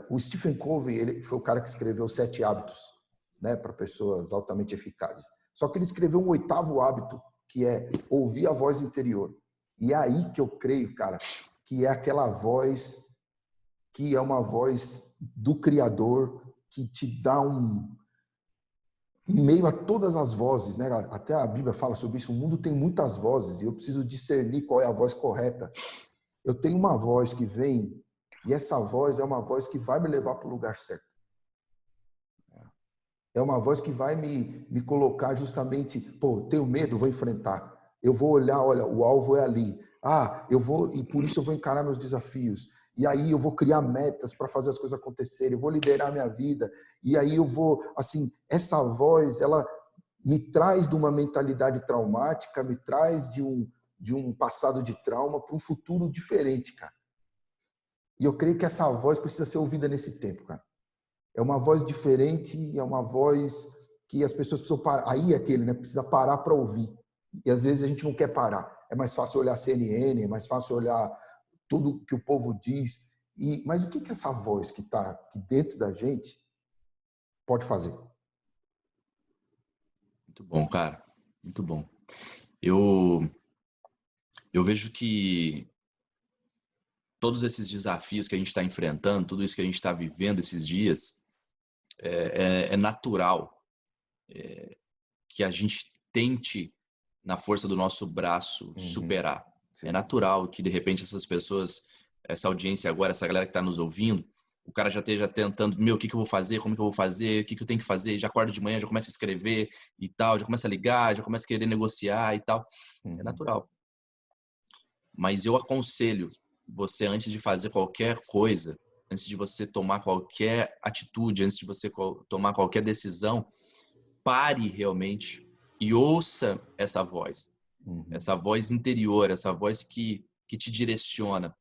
O Stephen Covey, ele foi o cara que escreveu 7 hábitos, né, para pessoas altamente eficazes. Só que ele escreveu um 8º hábito, que é ouvir a voz interior. E é aí que eu creio, cara, que é aquela voz que é uma voz do Criador, que te dá em meio a todas as vozes, né? Até a Bíblia fala sobre isso, o mundo tem muitas vozes e eu preciso discernir qual é a voz correta. Eu tenho uma voz que vem e essa voz é uma voz que vai me levar para o lugar certo. É uma voz que vai me colocar justamente, tenho medo, vou enfrentar. Eu vou olhar, olha, o alvo é ali. Eu vou, e por isso eu vou encarar meus desafios. E aí eu vou criar metas para fazer as coisas acontecerem. Eu vou liderar a minha vida. E aí eu vou, assim, essa voz, ela me traz de uma mentalidade traumática, me traz de um passado de trauma para um futuro diferente, cara. E eu creio que essa voz precisa ser ouvida nesse tempo, cara. É uma voz diferente, é uma voz que as pessoas precisam parar. Aí é aquele, né? Precisa parar para ouvir. E às vezes a gente não quer parar. É mais fácil olhar a CNN, é mais fácil olhar tudo que o povo diz. Mas o que essa voz que está aqui dentro da gente pode fazer? Muito bom, cara. Muito bom. Eu vejo que todos esses desafios que a gente está enfrentando, tudo isso que a gente está vivendo esses dias, é natural que a gente tente, na força do nosso braço, superar. Sim. É natural que, de repente, essas pessoas, essa audiência agora, essa galera que está nos ouvindo, o cara já esteja tentando, o que eu vou fazer, como que eu vou fazer, o que eu tenho que fazer, já acorda de manhã, já começa a escrever e tal, já começa a ligar, já começa a querer negociar e tal. É natural. Mas eu aconselho você, antes de fazer qualquer coisa, antes de você tomar qualquer atitude, antes de você tomar qualquer decisão, pare realmente e ouça essa voz. Essa voz interior, essa voz que te direciona.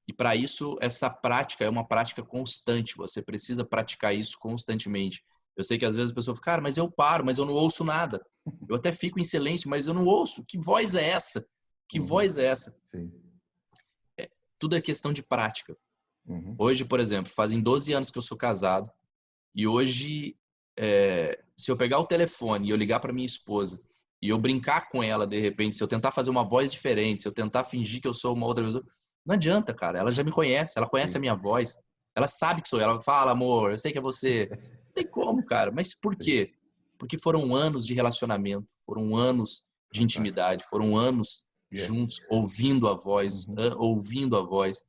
E para isso, essa prática é uma prática constante. Você precisa praticar isso constantemente. Eu sei que às vezes a pessoa fica, cara, mas eu paro, mas eu não ouço nada. Eu até fico em silêncio, mas eu não ouço. Que voz é essa? Que voz é essa? Sim. Tudo é questão de prática. Hoje, por exemplo, fazem 12 anos que eu sou casado. E hoje, se eu pegar o telefone e eu ligar para minha esposa e eu brincar com ela, de repente, se eu tentar fazer uma voz diferente, se eu tentar fingir que eu sou uma outra pessoa, não adianta, cara. Ela já me conhece, ela conhece a minha voz. Ela sabe que sou eu. Ela fala, amor, eu sei que é você. Não tem como, cara. Mas por quê? Porque foram anos de relacionamento, foram anos de intimidade, foram anos juntos, ouvindo a voz, ouvindo a voz.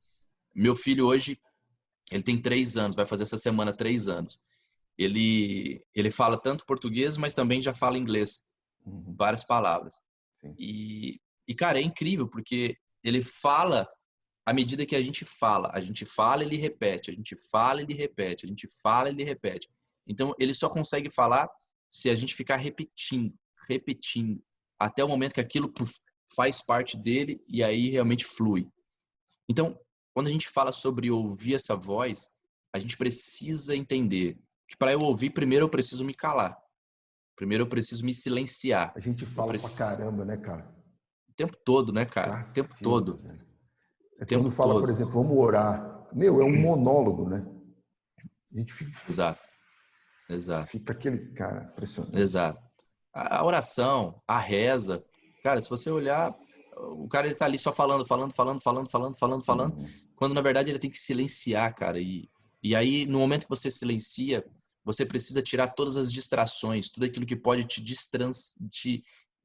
Meu filho hoje, ele tem 3 anos, vai fazer essa semana 3 anos. Ele fala tanto português, mas também já fala inglês. Várias palavras. E, cara, é incrível, porque ele fala à medida que a gente fala, ele repete, a gente fala, ele repete, a gente fala, ele repete. Então, ele só consegue falar se a gente ficar repetindo, até o momento que aquilo faz parte dele e aí realmente flui. Então, quando a gente fala sobre ouvir essa voz, a gente precisa entender que para eu ouvir, primeiro eu preciso me calar. Primeiro eu preciso me silenciar. A gente fala pra caramba, né, cara? O tempo todo, né, cara? O tempo todo. Quando fala, por exemplo, vamos orar. Meu, é um monólogo, né? A gente Exato, exato, fica aquele cara impressionante. exato. A oração, a reza, cara, se você olhar, o cara ele tá ali só falando, Uhum, quando na verdade ele tem que silenciar, cara. E aí, no momento que você silencia, você precisa tirar todas as distrações, tudo aquilo que pode te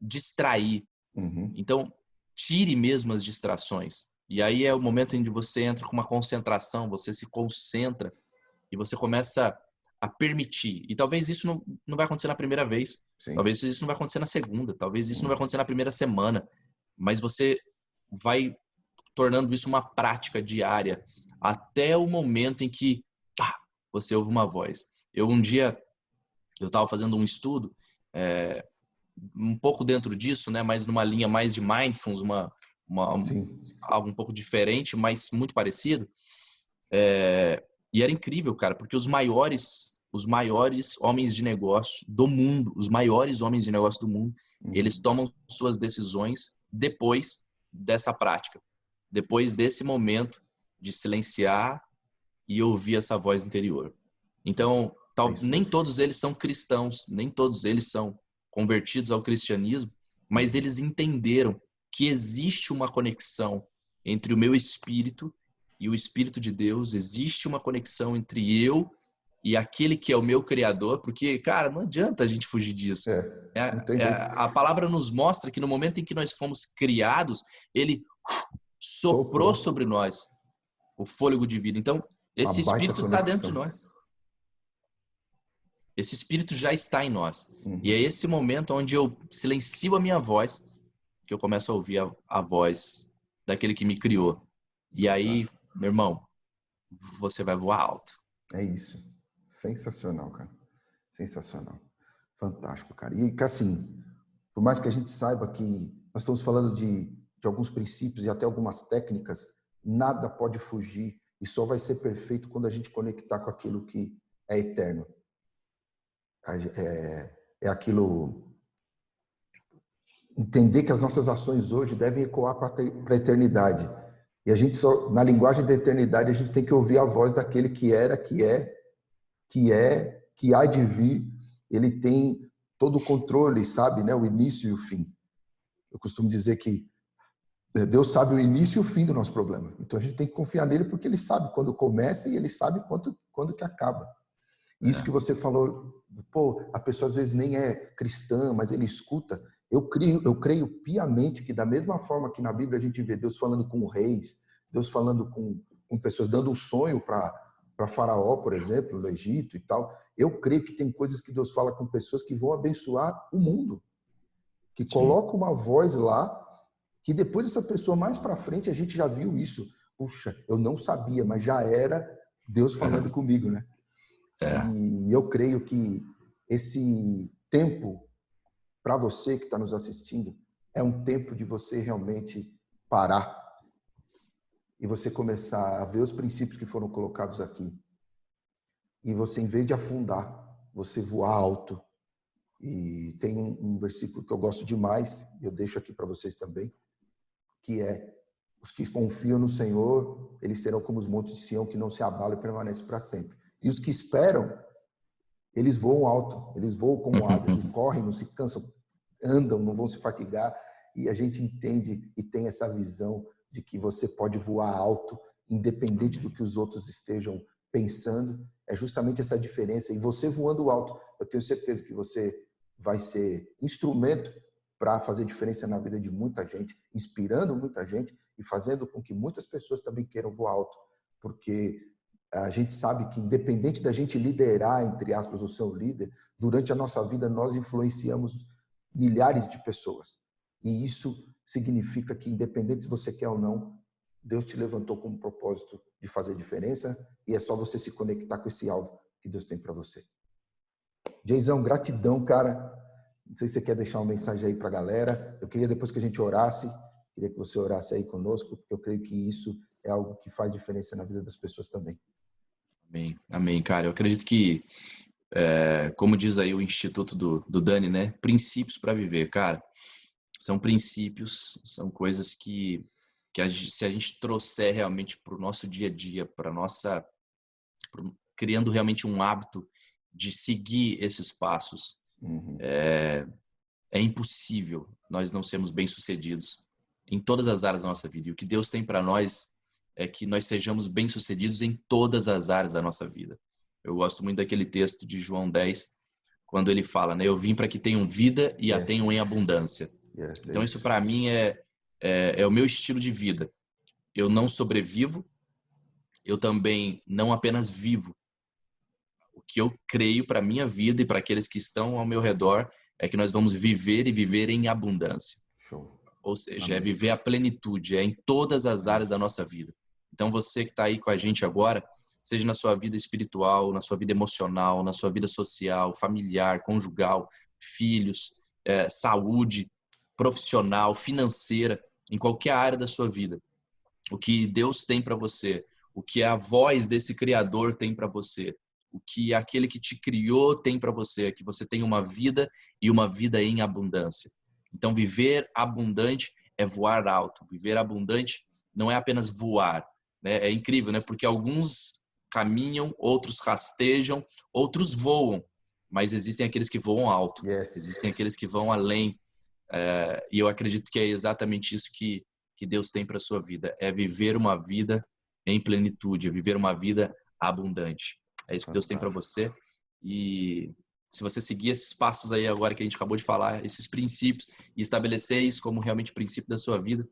distrair. uhum. Então, tire mesmo as distrações. E aí é o momento em que você entra com uma concentração, você se concentra e você começa a permitir. E talvez isso não vai acontecer na primeira vez, Sim. talvez isso não vai acontecer na segunda, talvez isso não vai Uhum. acontecer na primeira semana, mas você vai tornando isso uma prática diária até o momento em que pá, você ouve uma voz. Um dia eu estava fazendo um estudo é, um pouco dentro disso, né, mas numa linha mais de mindfulness, uma, Sim. algo um pouco diferente, mas muito parecido. E era incrível, cara, porque os maiores homens de negócio do mundo, os maiores homens de negócio do mundo, eles Uhum. tomam suas decisões depois dessa prática, depois desse momento de silenciar e ouvir essa voz interior. Então, É isso nem mesmo. todos eles são cristãos, nem todos eles são convertidos ao cristianismo, mas Uhum. eles entenderam que existe uma conexão entre o meu espírito e o espírito de Deus, existe uma conexão entre eu e aquele que é o meu criador, porque, cara, não adianta a gente fugir disso. Não tem jeito. A palavra nos mostra que no momento em que nós fomos criados, ele soprou Soprou sobre nós o fôlego de vida. Então, uma esse baita espírito está dentro de conexão. nós. Esse espírito já está em nós. E é Uhum. esse momento onde eu silencio a minha voz que eu começo a ouvir a voz daquele que me criou. E aí, Fantástico. meu irmão, você vai voar alto. É isso. Sensacional, cara. Sensacional. Fantástico, cara. E assim, por mais que a gente saiba que nós estamos falando de alguns princípios e até algumas técnicas, nada pode fugir e só vai ser perfeito quando a gente conectar com aquilo que é eterno. É aquilo, entender que as nossas ações hoje devem ecoar para a eternidade. E a gente só, na linguagem da eternidade, a gente tem que ouvir a voz daquele que era, que há de vir. Ele tem todo o controle, sabe, né? O início e o fim. Eu costumo dizer que Deus sabe o início e o fim do nosso problema. Então a gente tem que confiar nele porque ele sabe quando começa e ele sabe quando que acaba. Isso É, que você falou, pô, a pessoa às vezes nem é cristã, mas ele escuta. Eu creio piamente que da mesma forma que na Bíblia a gente vê Deus falando com reis, Deus falando com pessoas, dando um sonho para Faraó, por exemplo, no Egito e tal, eu creio que tem coisas que Deus fala com pessoas que vão abençoar o mundo, que sim. coloca uma voz lá, que depois essa pessoa mais para frente a gente já viu isso. Puxa, eu não sabia, mas já era Deus falando comigo, né? É, E eu creio que esse tempo, para você que está nos assistindo, é um tempo de você realmente parar e você começar a ver os princípios que foram colocados aqui. E você, em vez de afundar, você voar alto. E tem um versículo que eu gosto demais, e eu deixo aqui para vocês também, que é: os que confiam no Senhor, eles serão como os montes de Sião, que não se abalam e permanecem para sempre. E os que esperam, eles voam alto, eles voam como águias, eles correm, não se cansam, andam, não vão se fatigar. E a gente entende e tem essa visão de que você pode voar alto, independente do amém. que os outros estejam pensando. É justamente essa diferença. E você voando alto, eu tenho certeza que você vai ser instrumento para fazer diferença na vida de muita gente, inspirando muita gente e fazendo com que muitas pessoas também queiram voar alto, porque a gente sabe que, independente da gente liderar, entre aspas, o seu líder, durante a nossa vida nós influenciamos milhares de pessoas. E isso significa que, independente se você quer ou não, Deus te levantou com um propósito de fazer diferença e é só você se conectar com esse alvo que Deus tem para você. Jason, gratidão, cara. Não sei se você quer deixar uma mensagem aí para a galera. Eu queria, depois que a gente orasse, queria que você orasse aí conosco, porque eu creio que isso é algo que faz diferença na vida das pessoas também. Amém, amém, cara. Eu acredito que, como diz aí o Instituto do Dani, né? Princípios para viver, cara. São princípios, são coisas que se a gente trouxer realmente para o nosso dia a dia, criando realmente um hábito de seguir esses passos, é impossível nós não sermos bem-sucedidos em todas as áreas da nossa vida. E o que Deus tem para nós é que nós sejamos bem-sucedidos em todas as áreas da nossa vida. Eu gosto muito daquele texto de João 10, quando ele fala, né? Eu vim para que tenham vida e a tenham em abundância. Então isso para mim é o meu estilo de vida. Eu não sobrevivo, eu também não apenas vivo. O que eu creio para a minha vida e para aqueles que estão ao meu redor é que nós vamos viver e viver em abundância. Show. Ou seja, é viver a plenitude, é em todas as áreas da nossa vida. Então você que está aí com a gente agora, seja na sua vida espiritual, na sua vida emocional, na sua vida social, familiar, conjugal, filhos, saúde, profissional, financeira, em qualquer área da sua vida. O que Deus tem para você, o que a voz desse Criador tem para você, o que aquele que te criou tem para você, é que você tenha uma vida e uma vida em abundância. Então, viver abundante é voar alto. Viver abundante não é apenas voar, né? É incrível, né? Porque alguns caminham, outros rastejam, outros voam, mas existem aqueles que voam alto, existem aqueles que vão além. E eu acredito que é exatamente isso que Deus tem para a sua vida, é viver uma vida em plenitude, é viver uma vida abundante. É isso que Deus tem para você. E se você seguir esses passos aí agora que a gente acabou de falar, esses princípios, e estabelecer isso como realmente princípio da sua vida,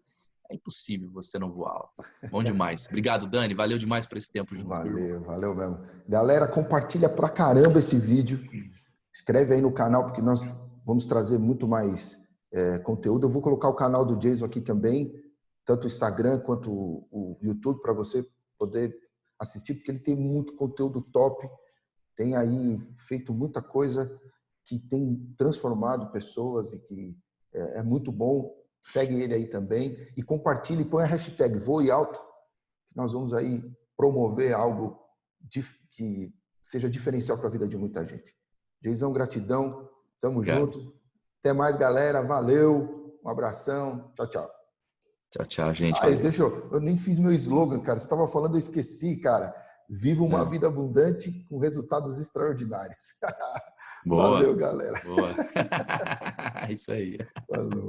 é impossível você não voar alto. Bom demais. Obrigado, Dani. Valeu demais por esse tempo junto. Valeu mesmo. Galera, compartilha pra caramba esse vídeo. Inscreve aí no canal, porque nós vamos trazer muito mais conteúdo. Eu vou colocar o canal do Jason aqui também, tanto o Instagram quanto o YouTube, para você poder assistir, porque ele tem muito conteúdo top. Tem aí feito muita coisa que tem transformado pessoas e que é muito bom. Segue ele aí também e compartilhe, põe a hashtag Voe Alto, que nós vamos aí promover algo que seja diferencial para a vida de muita gente. Jason, gratidão, tamo junto. Até mais, galera, valeu, um abração, tchau, tchau. Tchau, tchau, gente. Eu nem fiz meu slogan, cara, você estava falando, eu esqueci, cara. Viva uma vida abundante com resultados extraordinários. Boa. Valeu, galera. Boa. Isso aí. Falou.